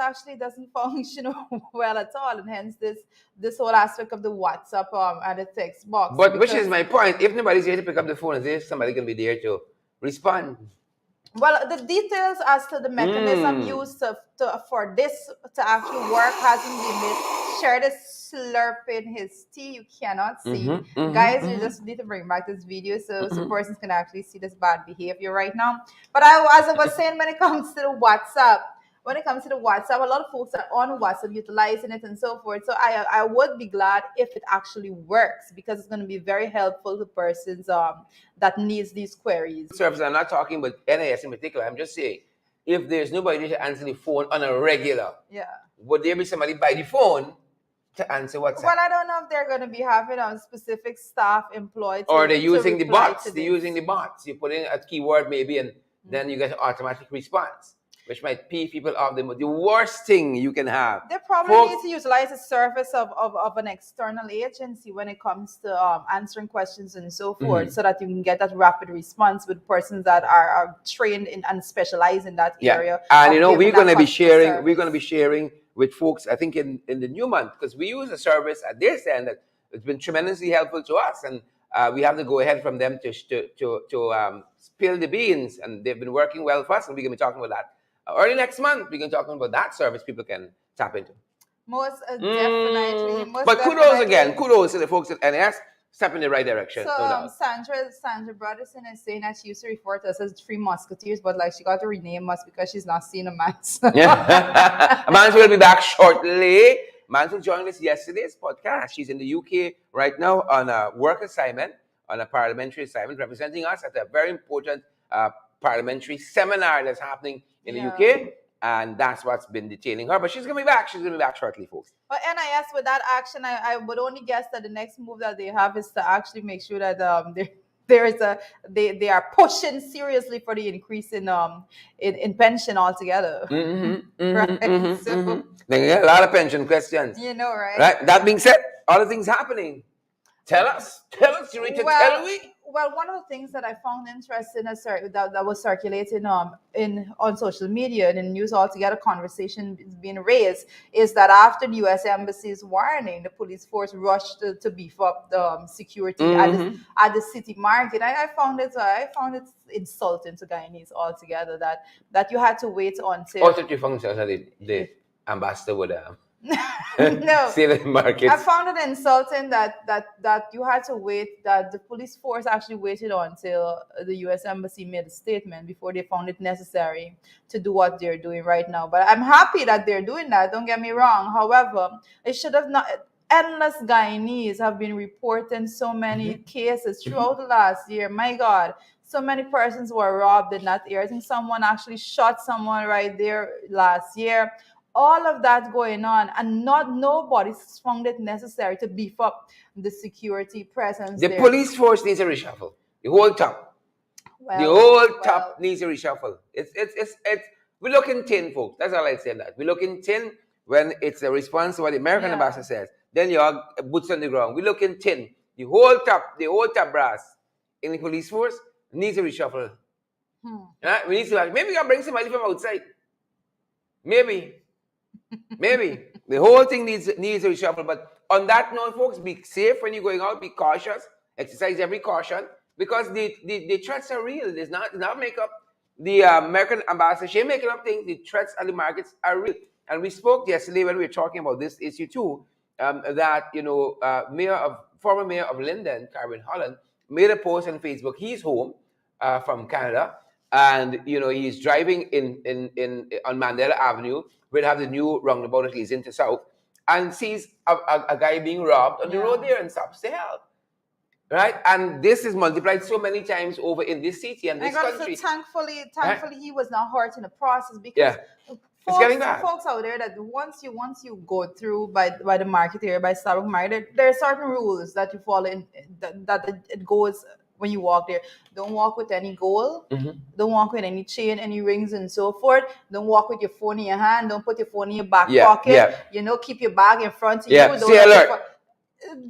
actually doesn't function well at all, and hence this whole aspect of the WhatsApp and the text box. But which is my point? If nobody's here to pick up the phone, is there somebody going to be there to respond? Well, the details as to the mechanism used for this to actually work hasn't been made. Shared is slurping his tea. You cannot see. Guys, you just need to bring back this video so persons can actually see this bad behavior right now. But as I was saying, when it comes to the WhatsApp, a lot of folks are on WhatsApp utilizing it and so forth. So I would be glad if it actually works, because it's going to be very helpful to persons that needs these queries. Service, I'm not talking about NIS in particular. I'm just saying, if there's nobody to answer the phone on a regular, would there be somebody by the phone to answer WhatsApp? Well, I don't know if they're going to be having a specific staff employed. Or they're using the bots. They're using the bots. You put in a keyword maybe, and then you get an automatic response, which might pee people off. The worst thing you can have. They probably need to utilize the service of an external agency when it comes to answering questions and so forth, so that you can get that rapid response with persons that are trained in and specialize in that area. And we're going to be sharing with folks, I think in the new month, because we use a service at their end that it's been tremendously helpful to us, and we have to go ahead from them to spill the beans, and they've been working well for us, and we're going to be talking about that. Early next month, we're going to talk about that service people can tap into. Most definitely. But kudos to the folks at NS, step in the right direction. So Sandra Broderson is saying that she used to refer to us as Three Musketeers, but she got to rename us because she's not seeing a man. Mans will be back shortly. Mans joined us yesterday's podcast. She's in the UK right now on a work assignment, on a parliamentary assignment, representing us at a very important parliamentary seminar that's happening in the UK, and that's what's been detaining her. But she's gonna be back. She's gonna be back shortly, folks. But NIS, with that action, I would only guess that the next move that they have is to actually make sure that they are pushing seriously for the increase in pension altogether. Right? So, they get a lot of pension questions. Right? Right. That being said, other things happening. Tell us, Rita, tell me. Well, one of the things that I found interesting that was circulating on social media and in news altogether, conversation is being raised, is that after the U.S. Embassy's warning, the police force rushed to beef up the security at the city market. I found it insulting to Guyanese altogether that you had to wait until. You found the ambassador would no, market. I found it insulting that you had to wait, that the police force actually waited until the U.S. Embassy made a statement before they found it necessary to do what they're doing right now. But I'm happy that they're doing that, don't get me wrong. However, it should have not. Endless Guyanese have been reporting so many cases throughout the last year. My God, so many persons were robbed in that area. I think someone actually shot someone right there last year. All of that going on, and nobody found it necessary to beef up the security presence. The police force needs a reshuffle. The whole top. Top needs a reshuffle. It's we look in tin, folks. That's all I say. That we look in tin when it's a response to what the American ambassador says. Then you have boots on the ground. We look in tin. The whole top brass in the police force needs a reshuffle. Right? We need to maybe we can bring somebody from outside. Maybe. Maybe. The whole thing needs a reshuffle. But on that note, folks, be safe when you're going out. Be cautious. Exercise every caution. Because the threats are real. It's not make up. The American ambassador, she making up things. The threats at the markets are real. And we spoke yesterday when we were talking about this issue too, that, former mayor of Linden, Karen Holland, made a post on Facebook. He's home from Canada, and he's driving in on Mandela Avenue, where they have the new roundabout that leads into South, and sees a guy being robbed on the road there and stops to help. Right, and this is multiplied so many times over in this city and this country. So thankfully, he was not hurt in the process, because folks out there, that once you go through by the market area, by Starbucks market, there are certain rules that you follow in, that it goes when you walk there. Don't walk with any gold. Don't walk with any chain, any rings, and so forth. Don't walk with your phone in your hand. Don't put your phone in your back pocket. Keep your bag in front of you. Stay alert.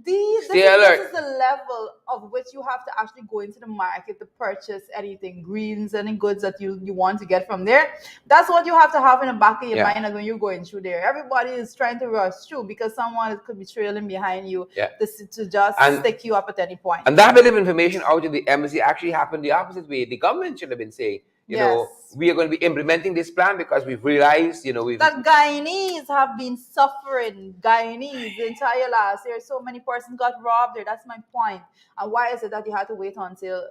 This is the level of which you have to actually go into the market to purchase anything, greens, any goods that you want to get from there. That's what you have to have in the back of your mind when you're going through there. Everybody is trying to rush through because someone could be trailing behind you to just stick you up at any point. And that bit of information out of the embassy actually happened the opposite way. The government should have been saying, we are going to be implementing this plan because we've realized, that Guyanese have been suffering. Guyanese, the entire last year, so many persons got robbed there. That's my point. And why is it that you had to wait until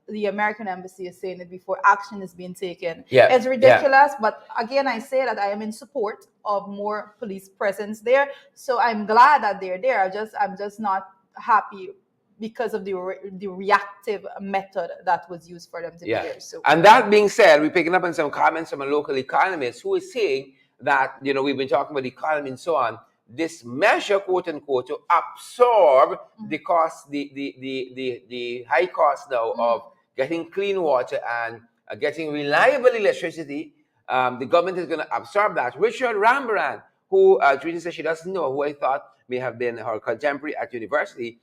the American embassy is saying it before action is being taken? It's ridiculous. But again, I say that I am in support of more police presence there. So I'm glad that they're there. I'm just not happy because of the reactive method that was used for them to be there. So, and that being said, we're picking up on some comments from a local economist who is saying that, we've been talking about the economy and so on. This measure, quote unquote, to absorb the cost, the high cost now of getting clean water and getting reliable electricity. The government is going to absorb that. Richard Rambaran, who Teresa says she doesn't know, who I thought may have been her contemporary at university,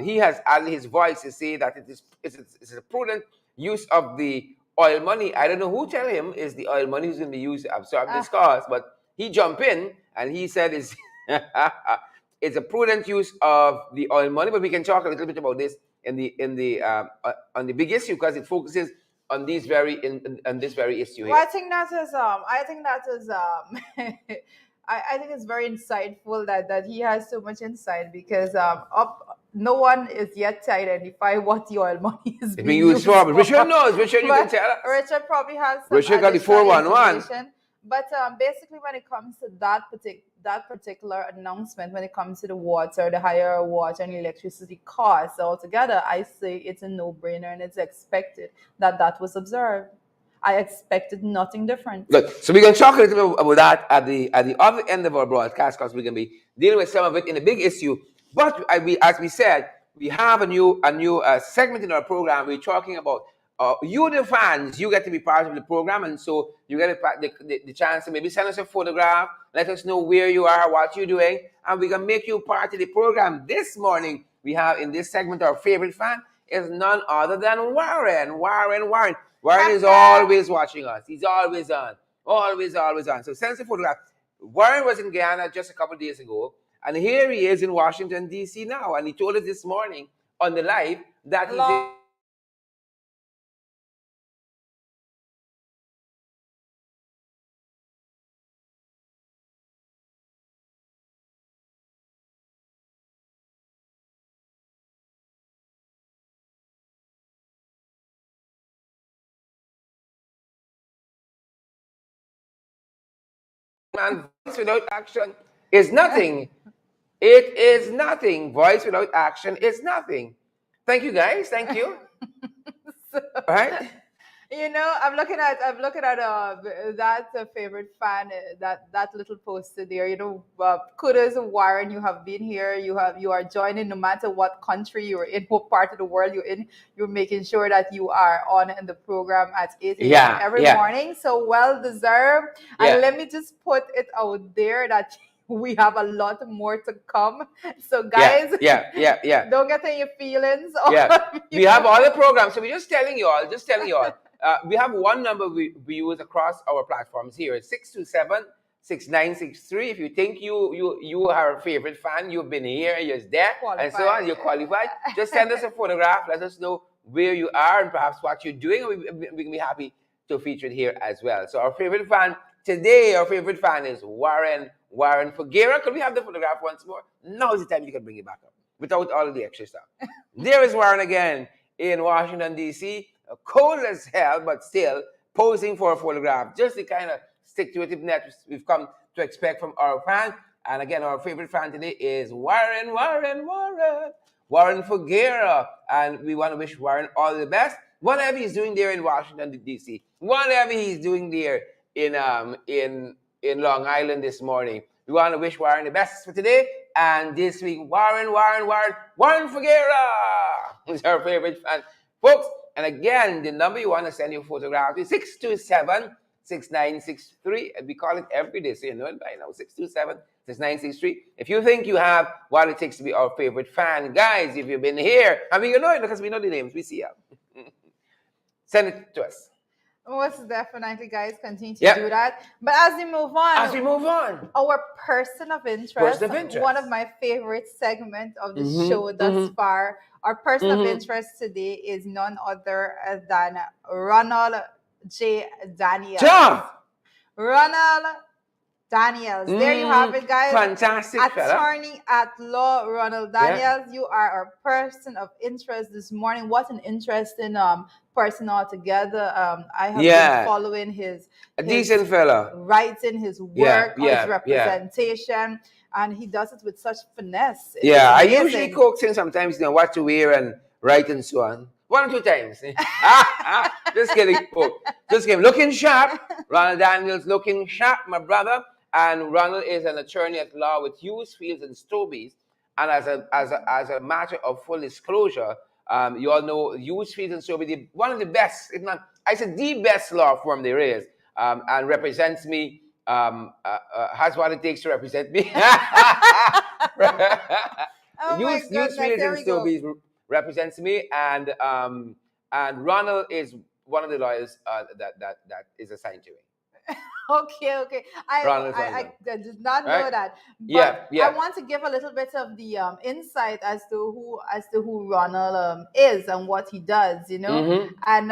he has added his voice to say that it's a prudent use of the oil money. I don't know who tell him is the oil money who's going to be used to absorb this cost, but he jumped in and he said it's a prudent use of the oil money. But we can talk a little bit about this on the big issue, because it focuses on this very issue here. Well, I think I think it's very insightful that he has so much insight, because no one is yet to identify what the oil money is being used for. But Richard knows. Richard, you can tell us. Richard probably has some Richard got the 411. But basically, when it comes to that particular announcement, when it comes to the water, the higher water and electricity costs altogether, I say it's a no-brainer, and it's expected that was observed. I expected nothing different. Good. So we're going to talk a little bit about that at the other end of our broadcast, because we're going to be dealing with some of it in a big issue. But as we said, we have a new segment in our program. We're talking about you, the fans. You get to be part of the program, and so you get the chance to maybe send us a photograph, let us know where you are, what you're doing, and we can make you part of the program. This morning, we have in this segment our favorite fan is none other than Warren. Warren is always watching us. He's always on. Always on. So send us a photograph. Warren was in Guyana just a couple of days ago, and here he is in Washington, D.C. now. And he told us this morning on the live that he's and voice without action is nothing. It is nothing. Voice without action is nothing. Thank you, guys. Thank you. All right. I'm looking at that favorite fan, that little poster there. Kudos, Warren. You have been here. You are joining, no matter what country you're in, what part of the world you're in. You're making sure that you are on in the program at 8 a.m. every morning. So well deserved. And let me just put it out there that we have a lot more to come. So guys, don't get in your feelings. We have all the programs. So we're just telling you all. we have one number we use across our platforms here. It's 627-6963. If you think you are a favorite fan, you've been here, you're there, and so on, you're qualified, just send us a photograph. Let us know where you are and perhaps what you're doing. We can be happy to feature it here as well. So our favorite fan today, our favorite fan is Warren Figuera. Could we have the photograph once more? Now's the time you can bring it back up without all of the extra stuff. There is Warren again in Washington, D.C., cold as hell, but still posing for a photograph. Just the kind of stick-to-itiveness we've come to expect from our fans. And again, our favorite fan today is Warren Figuera. And we want to wish Warren all the best. Whatever he's doing there in Washington, D.C., whatever he's doing there in Long Island this morning, we want to wish Warren the best for today and this week. Warren Figuera is our favorite fan, folks. And again, the number you want to send your photograph is 627-6963. And we call it every day, so you know it by now. 627-6963. If you think you have what it takes to be our favorite fan, guys, if you've been here, and we know it because we know the names, we see you. Send it to us. Most definitely, guys, continue to do that. But as we move on, our person of interest, one of my favorite segments of the show thus far, our person of interest today is none other than Ronald J. Daniels. Ronald Daniels. There you have it, guys. Fantastic Attorney at law, Ronald Daniels. You are our person of interest this morning. What an interesting person altogether. I have been following his decent fella. Writing, his work, his representation, and he does it with such finesse. I usually coax him sometimes, what to wear and write and so on. 1 or 2 times. Just kidding, folks. Just kidding. Looking sharp. Ronald Daniels looking sharp, my brother. And Ronald is an attorney at law with Hughes, Fields, and Stobies. And as a matter of full disclosure, you all know Hughes, Fields, and Stobies, one of the best, if not, I said the best law firm there is, and represents me, has what it takes to represent me. Hughes, Fields, and Stobies represents me, and Ronald is one of the lawyers that is assigned to me. Okay. I did not know that. But I want to give a little bit of the insight as to who Ronald is and what he does, And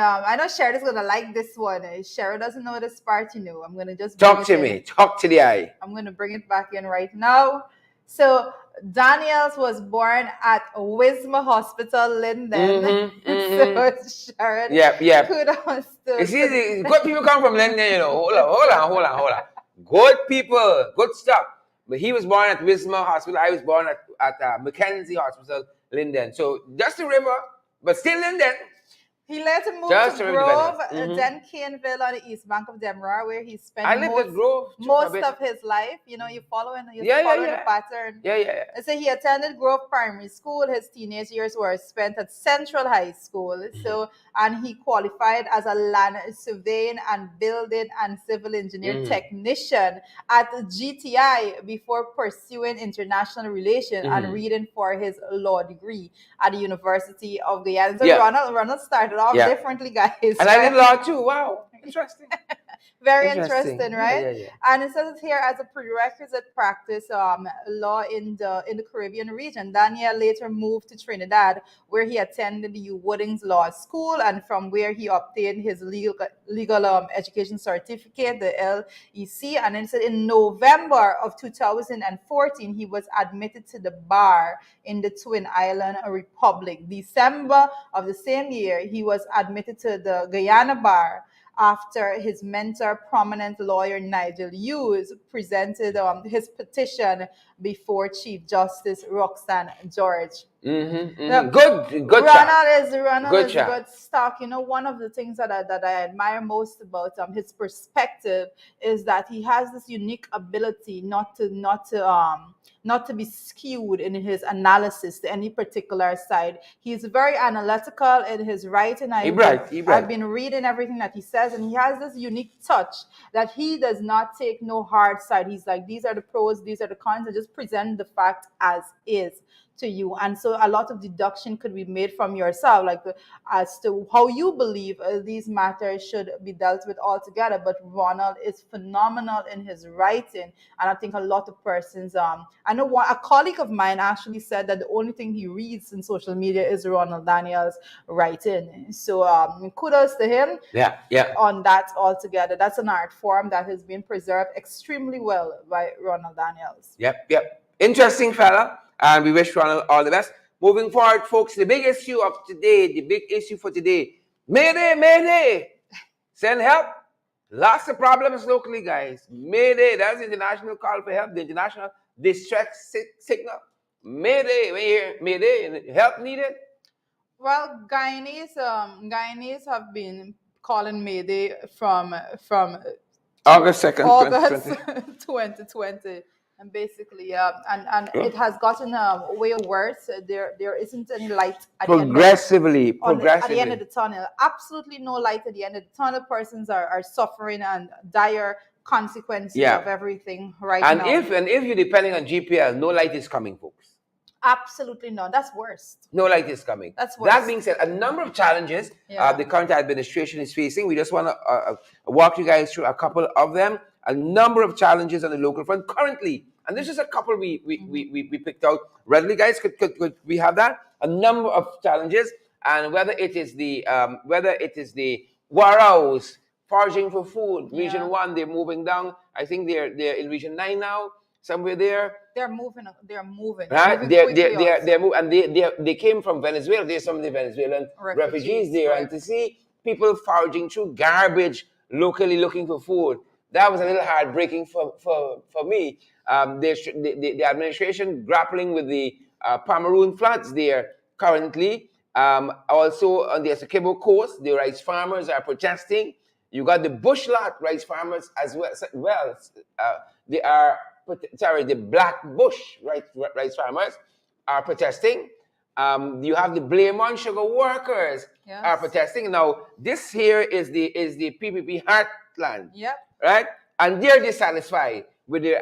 I know Sheridan's gonna like this one. Sheridan doesn't know this part, I'm gonna just talk to me. Talk to the eye. I'm gonna bring it back in right now. So Daniels was born at Wisma Hospital, Linden. So Sharon, kudos to. It's easy. Good people come from Linden, Hold on. Good people, good stuff. But he was born at Wisma Hospital. I was born at Mackenzie Hospital, Linden. So just the river, but still Linden. He later moved to Grove, then Caneville on the east bank of Demerara, where he spent most of his life. You're following the pattern. So he attended Grove Primary School. His teenage years were spent at Central High School. And he qualified as a land surveying and building and civil engineer technician at GTI before pursuing international relations and reading for his law degree at the University of Guyana. So Ronald started off differently, guys. And I did law too. Wow. Interesting. Very interesting, right? Yeah. And it says here as a prerequisite practice law in the Caribbean region. Daniel later moved to Trinidad, where he attended the Woodings Law School, and from where he obtained his legal education certificate, the LEC. And then it said in November of 2014, he was admitted to the bar in the Twin Island Republic. December of the same year, he was admitted to the Guyana bar after his mentor, prominent lawyer Nigel Hughes, presented his petition before Chief Justice Roxanne George. Good Ronald is good stock. One of the things that I admire most about his perspective is that he has this unique ability not to be skewed in his analysis to any particular side. He's very analytical in his writing. I've been reading everything that he says, and he has this unique touch that he does not take no hard side. He's like, these are the pros, these are the cons, and just present the fact as is to you. And so so a lot of deduction could be made from yourself, like as to how you believe these matters should be dealt with altogether. But Ronald is phenomenal in his writing, and I think a lot of persons, I know a colleague of mine actually said that the only thing he reads in social media is Ronald Daniels writing. So kudos to him. Yeah, yeah. On that altogether, that's an art form that has been preserved extremely well by Ronald Daniels. Yep, yep. Interesting fella, and we wish Ronald all the best. Moving forward, folks, the big issue of today, the big issue for today, Mayday, Mayday! Send help. Lots of problems locally, guys. Mayday, that's the international call for help, the international distress signal. Mayday, when you hear Mayday, help needed. Well, Guyanese have been calling Mayday from August 2nd, August 2020. 2020. And basically, and it has gotten way worse. There isn't any light at Progressively. at the end of the tunnel. Absolutely no light at the end of the tunnel. Persons are suffering and dire consequences of everything right now. And if you're depending on GPL, no light is coming, folks. Absolutely not. That's worst. No light is coming. That's worst. That being said, a number of challenges the current administration is facing. We just want to walk you guys through a couple of them. A number of challenges on the local front currently, and this is a couple we picked out readily, guys. Could we have that? A number of challenges, and whether it is the Warhouse foraging for food, Region 1, they're moving down. I think they're in Region 9 now. Somewhere there, they're moving. Right, they're moving, and they came from Venezuela. There's some of the Venezuelan refugees there, and to see people foraging through garbage locally looking for food, that was a little heartbreaking for me. The administration grappling with the Pomeroon floods there currently. Also on the Essequibo coast, the rice farmers are protesting. You got the bush lot rice farmers as well. The black bush rice farmers are protesting. You have the blame on sugar workers are protesting. Now, this here is the PPP heartland. Yep. Right? And they're dissatisfied with the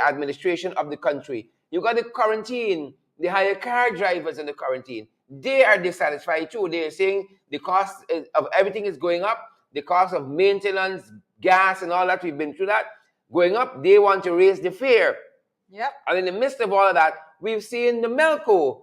administration of the country. You got the quarantine, the hire car drivers in the quarantine. They are dissatisfied too. They're saying the cost of everything is going up. The cost of maintenance, gas, and all that, we've been through that, going up. They want to raise the fare. Yep. And in the midst of all of that, we've seen the Melco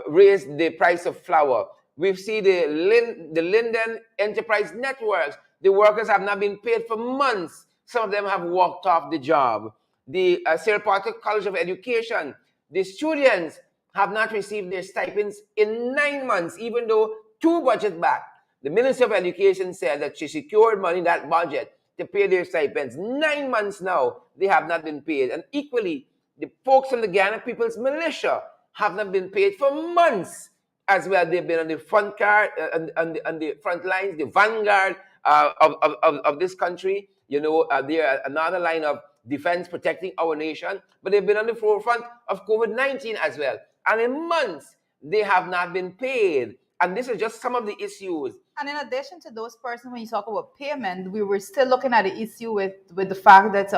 raise the price of flour. We've seen the Linden Enterprise Networks. The workers have not been paid for months. Some of them have walked off the job. The Sierra Potter College of Education, the students have not received their stipends in 9 months, even though 2 budgets back, the Minister of Education said that she secured money in that budget to pay their stipends. 9 months now, they have not been paid. And equally, the folks from the Guyana People's Militia have not been paid for months as well. They've been on the front on the front lines, the vanguard of this country. You know, they are another line of defense protecting our nation, but they've been on the forefront of COVID-19 as well. And in months, they have not been paid. And this is just some of the issues. And in addition to those persons, when you talk about payment, we were still looking at the issue with the fact that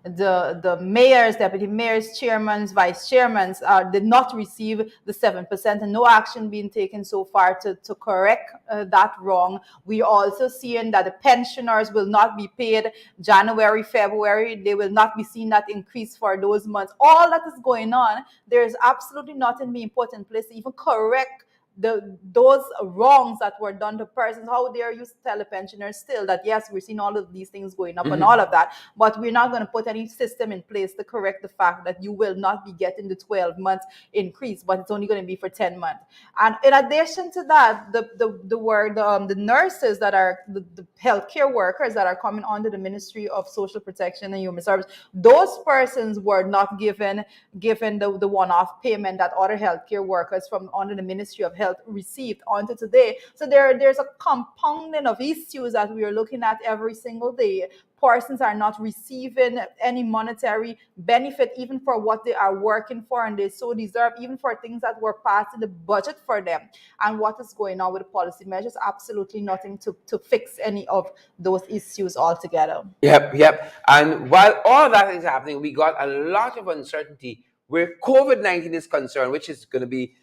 the mayors, deputy mayors, chairmen, vice chairmen did not receive the 7%, and no action being taken so far to correct that wrong. We are also seeing that the pensioners will not be paid January, February. They will not be seeing that increase for those months. All that is going on. There is absolutely nothing being put in place to even correct those wrongs that were done to persons. How dare you tell the pensioners still that yes, we're seeing all of these things going up and all of that, but we're not going to put any system in place to correct the fact that you will not be getting the 12 months increase, but it's only going to be for 10 months. And in addition to that, the nurses that are the healthcare workers that are coming under the Ministry of Social Protection and Human Services, those persons were not given the one-off payment that other healthcare workers from under the Ministry of Health received until today. So there's a compounding of issues that we are looking at every single day. Persons are not receiving any monetary benefit even for what they are working for, and they so deserve, even for things that were passed in the budget for them. And what is going on with the policy measures? Absolutely nothing to fix any of those issues altogether. Yep. And while all that is happening, we got a lot of uncertainty where COVID-19 is concerned, which is going to be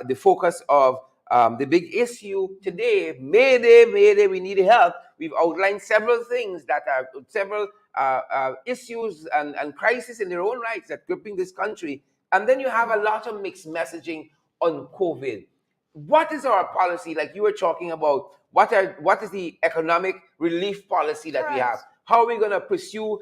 the focus of the big issue today. Mayday, mayday, we need help. We've outlined several things that are several issues and crises in their own rights that gripping this country. And then you have a lot of mixed messaging on COVID. What is our policy? Like you were talking about, what is the economic relief policy that we have? How are we going to pursue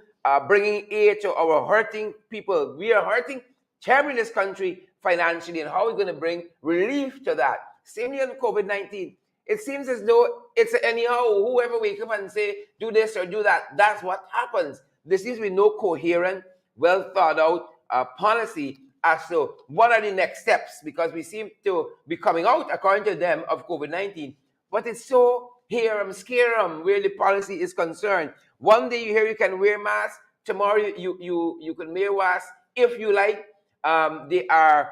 bringing aid to our hurting people? We are hurting terribly in this country financially, and how are we going to bring relief to that? Same thing on COVID-19. It seems as though it's anyhow, whoever wake up and say, do this or do that, that's what happens. There seems to be no coherent, well thought out policy as to what are the next steps, because we seem to be coming out, according to them, of COVID-19. But it's so here, I'm scared where the policy is concerned. One day you hear you can wear masks, tomorrow you can wear masks if you like. They are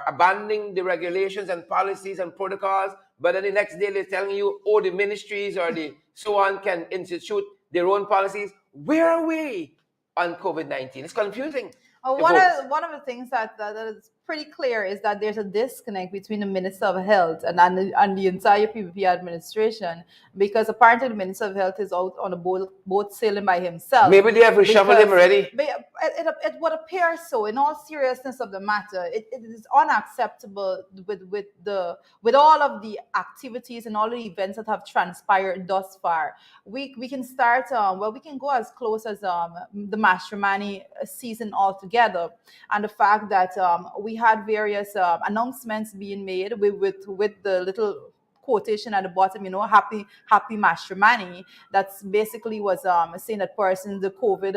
abandoning the regulations and policies and protocols, but then the next day they're telling you, oh, the ministries or the so on can institute their own policies. Where are we on COVID-19? It's confusing. One of the things that is pretty clear is that there's a disconnect between the Minister of Health and the entire PPP administration, because apparently the Minister of Health is out on a boat sailing by himself. Maybe they have reshuffled him already. It would appear so. In all seriousness of the matter, it is unacceptable with all of the activities and all the events that have transpired thus far. We can start we can go as close as the Mastermani season altogether, and the fact that we had various announcements being made with the little quotation at the bottom, happy Mastermani. That's basically was saying that person the COVID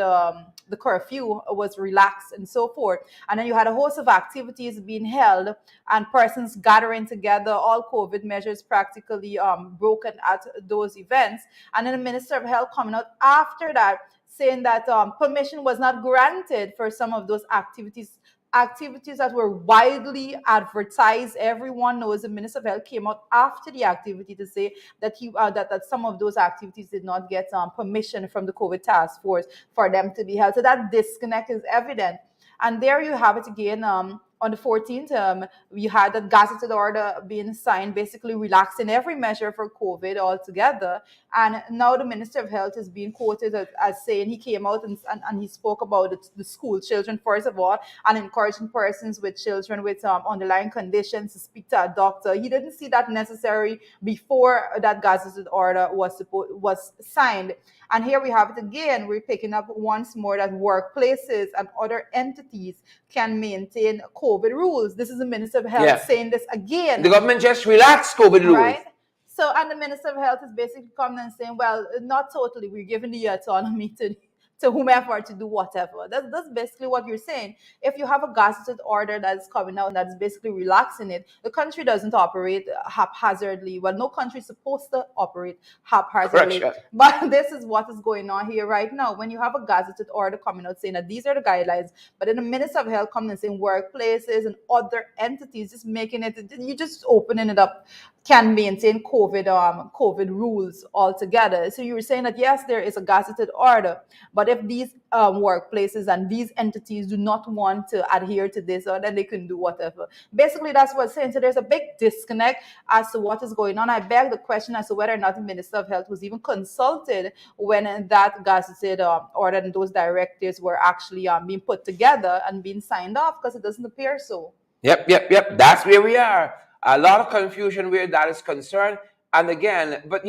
the curfew was relaxed and so forth. And then you had a host of activities being held and persons gathering together, all COVID measures practically broken at those events. And then the Minister of Health coming out after that saying that permission was not granted for some of those activities that were widely advertised. Everyone knows the Minister of Health came out after the activity to say that that some of those activities did not get permission from the COVID task force for them to be held. So that disconnect is evident. And there you have it again. On the 14th, we had that gazetted order being signed, basically relaxing every measure for COVID altogether. And now the Minister of Health is being quoted as saying he came out and he spoke about the school children, first of all, and encouraging persons with children with underlying conditions to speak to a doctor. He didn't see that necessary before that gazetted order was signed. And here we have it again. We're picking up once more that workplaces and other entities can maintain COVID rules. This is the Minister of Health saying this again. The government just relaxed COVID rules. Right? So, and the Minister of Health is basically coming and saying, well, not totally. We're giving the autonomy to whomever to do whatever. That's basically what you're saying. If you have a gazetted order that's coming out that's basically relaxing it, the country doesn't operate haphazardly. Well, no country is supposed to operate haphazardly. Correct. But this is what is going on here right now. When you have a gazetted order coming out saying that these are the guidelines, but then the Minister of Health coming and saying workplaces and other entities, just making it, you're just opening it up, can maintain COVID rules altogether. So you were saying that yes, there is a gazetted order, but if these workplaces and these entities do not want to adhere to this, or then they can do whatever. Basically, that's what I'm saying. So there's a big disconnect as to what is going on. I beg the question as to whether or not the Minister of Health was even consulted when that gazetted order and those directives were actually being put together and being signed off, because it doesn't appear so. Yep. That's where we are. A lot of confusion where that is concerned. And again, but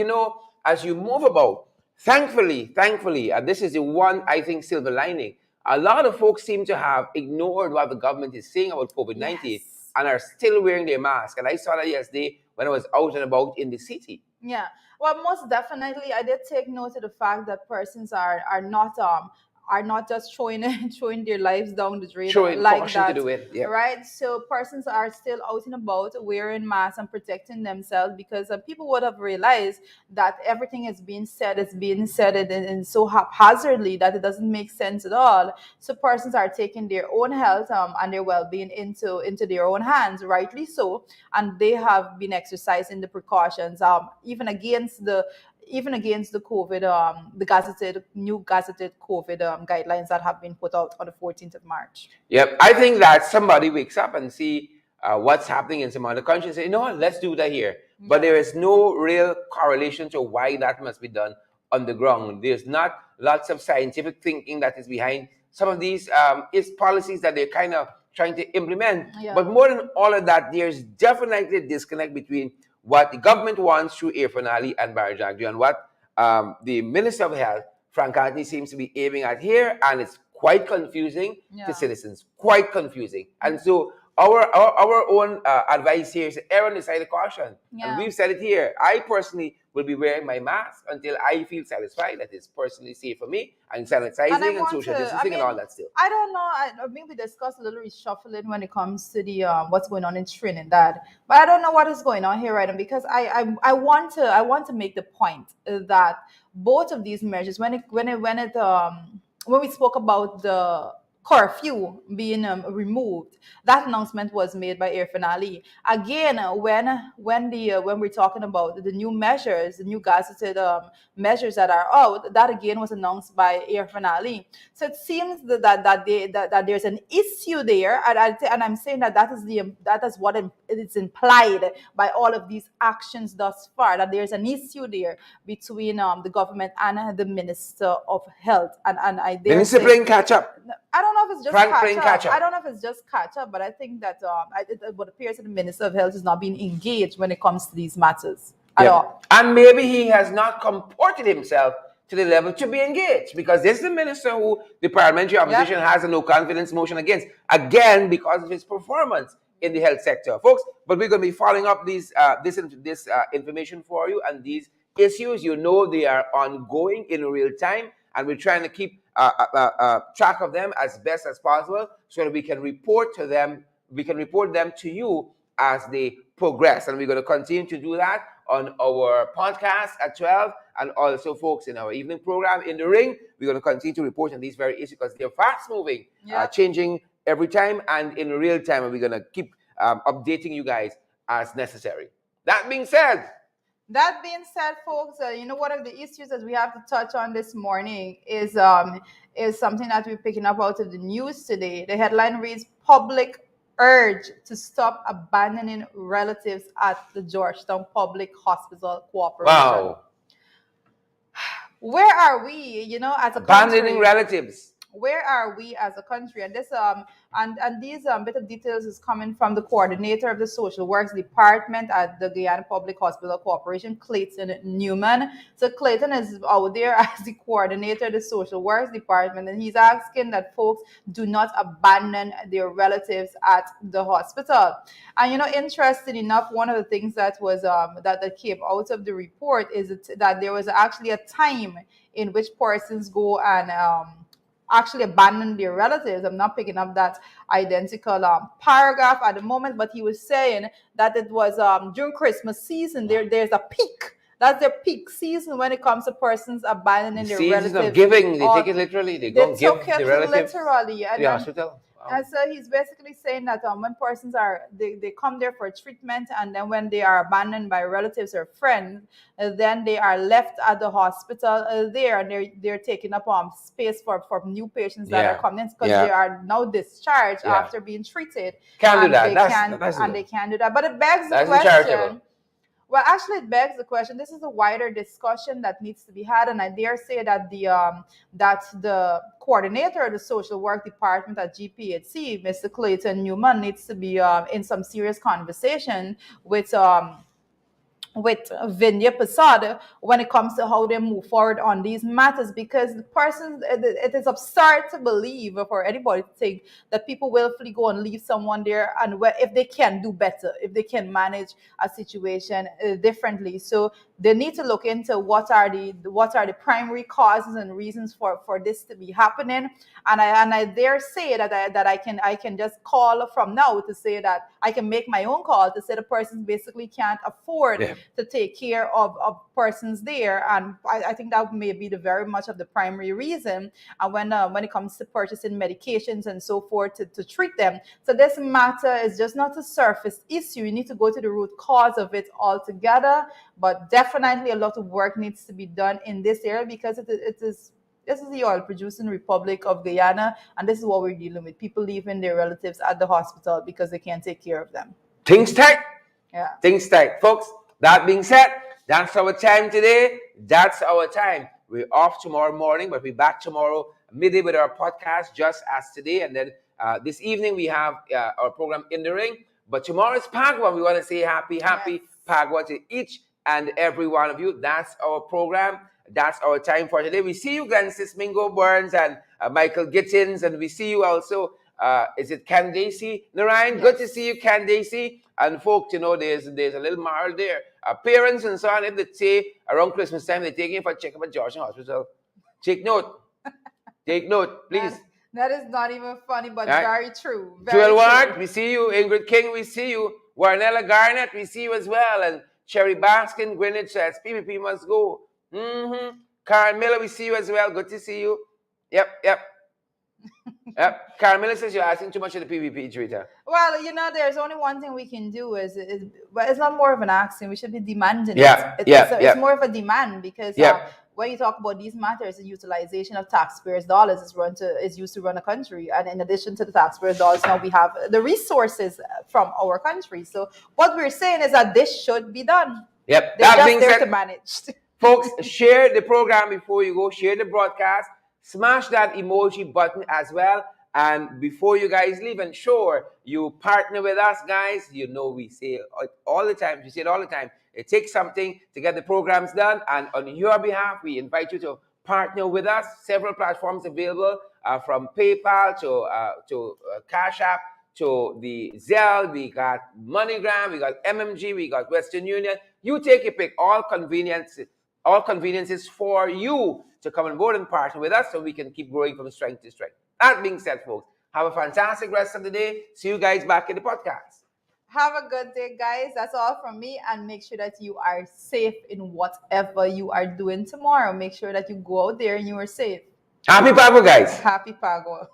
as you move about, thankfully, this is the one, I think, silver lining. A lot of folks seem to have ignored what the government is saying about COVID-19 and are still wearing their mask. And I saw that yesterday when I was out and about in the city. Yeah. Well, most definitely, I did take note of the fact that persons are not just throwing their lives down the drain like that, to do it. Yeah. Right? So persons are still out and about wearing masks and protecting themselves, because people would have realized that everything is being said and so haphazardly that it doesn't make sense at all. So persons are taking their own health and their well-being into their own hands, rightly so, and they have been exercising the precautions even against even against the COVID, the new gazetted COVID guidelines that have been put out on the 14th of March. Yep, I think that somebody wakes up and see what's happening in some other countries and say, you know what, let's do that here. Yeah. But there is no real correlation to why that must be done on the ground. There's not lots of scientific thinking that is behind some of these policies that they're kind of trying to implement. Yeah. But more than all of that, there's definitely a disconnect between what the government wants through Irfan Ali and Barry Jagdeo and what the Minister of Health, Frank Anthony, seems to be aiming at here, and it's quite confusing to citizens, quite confusing. And so our own advice here is to err on the side of caution. Yeah. And we've said it here. I personally will be wearing my mask until I feel satisfied that it's personally safe for me, and sanitizing and social distancing and all that still. I don't know. Maybe we discussed a little reshuffling when it comes to the what's going on in Trinidad, but I don't know what is going on here right now, because I want to make the point that both of these measures, when we spoke about the curfew being removed, that announcement was made by Irfan Ali. Again, when we're talking about the new measures, the new gazetted measures that are out, that again was announced by Irfan Ali. So it seems that there's an issue there, and I'm saying that is what it is implied by all of these actions thus far, that there's an issue there between the government and the Minister of Health, and I dare Minister playing catch up. I don't know if it's just catch up. I don't know if it's just catch up, but I think that what appears that the Minister of Health is not being engaged when it comes to these matters at all. And maybe he has not comported himself to the level to be engaged, because this is the minister who the parliamentary opposition has a no confidence motion against, again, because of his performance in the health sector, folks. But we're going to be following up this information for you, and these issues, you know, they are ongoing in real time, and we're trying to keep track of them as best as possible so that we can report to them. We can report them to you as they progress, and we're going to continue to do that on our podcast at 12, and also, folks, in our evening program in the ring. We're going to continue to report on these very issues because they're fast moving, changing every time and in real time, and we're going to keep updating you guys as necessary. That being said, folks, one of the issues that we have to touch on this morning is something that we're picking up out of the news today. The headline reads, "Public urge to stop abandoning relatives at the Georgetown Public Hospital Corporation." Wow. Where are we, as a abandoning country? Relatives. Where are we as a country? And this and these bit of details is coming from the coordinator of the Social Works Department at the Guyana Public Hospital Corporation, Clayton Newman. So Clayton is out there as the coordinator of the Social Works Department, and he's asking that folks do not abandon their relatives at the hospital. And interesting enough, one of the things that was that came out of the report is that there was actually a time in which persons go and actually abandon their relatives. I'm not picking up that identical paragraph at the moment, but he was saying that it was during Christmas season. There's a peak. That's their peak season when it comes to persons abandoning their relatives. Season of giving. They take it literally. They go give the relatives literally. to the hospital. Wow. And so he's basically saying that when persons they come there for treatment, and then when they are abandoned by relatives or friends, then they are left at the hospital there, and they're taking up space for new patients that are coming in, because they are now discharged after being treated. Can't do that. They can't do that. But it begs the question. Well, actually, it begs the question. This is a wider discussion that needs to be had, and I dare say that the coordinator of the Social Work Department at GPHC, Mr. Clayton Newman, needs to be in some serious conversation with Vinaya Prasad when it comes to how they move forward on these matters, because the persons, it is absurd to believe, for anybody to think that people willfully go and leave someone there, and if they can do better, if they can manage a situation differently. So they need to look into what are the primary causes and reasons for this to be happening. And I dare say that I can just call from now to say that I can make my own call to say the persons basically can't afford to take care of persons there. And I think that may be the very much of the primary reason. And when it comes to purchasing medications and so forth to treat them. So this matter is just not a surface issue. You need to go to the root cause of it altogether. But definitely a lot of work needs to be done in this area because this is the oil producing Republic of Guyana, and this is what we're dealing with. People leaving their relatives at the hospital because they can't take care of them. Things tight. Yeah. Things tight. Folks, that being said, that's our time today. That's our time. We're off tomorrow morning, but we're back tomorrow midday with our podcast just as today. And then this evening we have our program in the ring. But tomorrow is Pagwa. We want to say happy Pagwa to each and every one of you. That's our program. That's our time for today. We see you, Glensis Mingo Burns and Michael Gittins, and we see you also. Is it Candace? Narayan, good to see you, Candace. And folks, you know, there's a little marl there. Parents and so on, if they say around Christmas time, they're taking for a checkup at Georgian Hospital. Take note. Take note, please. That is not even funny, but very true. Joel Ward, we see you. Ingrid King, we see you. Warnella Garnett, we see you as well. And Sherry Baskin, Greenwich says PPP must go. Karen Miller, we see you as well. Good to see you. Yep. Karen Miller says you're asking too much of the PPP, Rita. Well, you know, there's only one thing we can do but it's not more of an asking. We should be demanding It's more of a demand because when you talk about these matters, the utilization of taxpayers' dollars is used to run a country. And in addition to the taxpayers' dollars, now we have the resources from our country. So what we're saying is that this should be done. Yep. They're just there to manage. Folks, share the program before you go. Share the broadcast. Smash that emoji button as well. And before you guys leave, ensure you partner with us, guys. You know we say it all the time. We say it all the time. It takes something to get the programs done. And on your behalf, we invite you to partner with us. Several platforms available from PayPal to Cash App to the Zelle. We got MoneyGram. We got MMG. We got Western Union. You take your pick. All conveniences for you to come on board and partner with us so we can keep growing from strength to strength. That being said, folks, have a fantastic rest of the day. See you guys back in the podcast. Have a good day, guys. That's all from me. And make sure that you are safe in whatever you are doing tomorrow. Make sure that you go out there and you are safe. Happy Pagwa, guys. Happy Pagwa.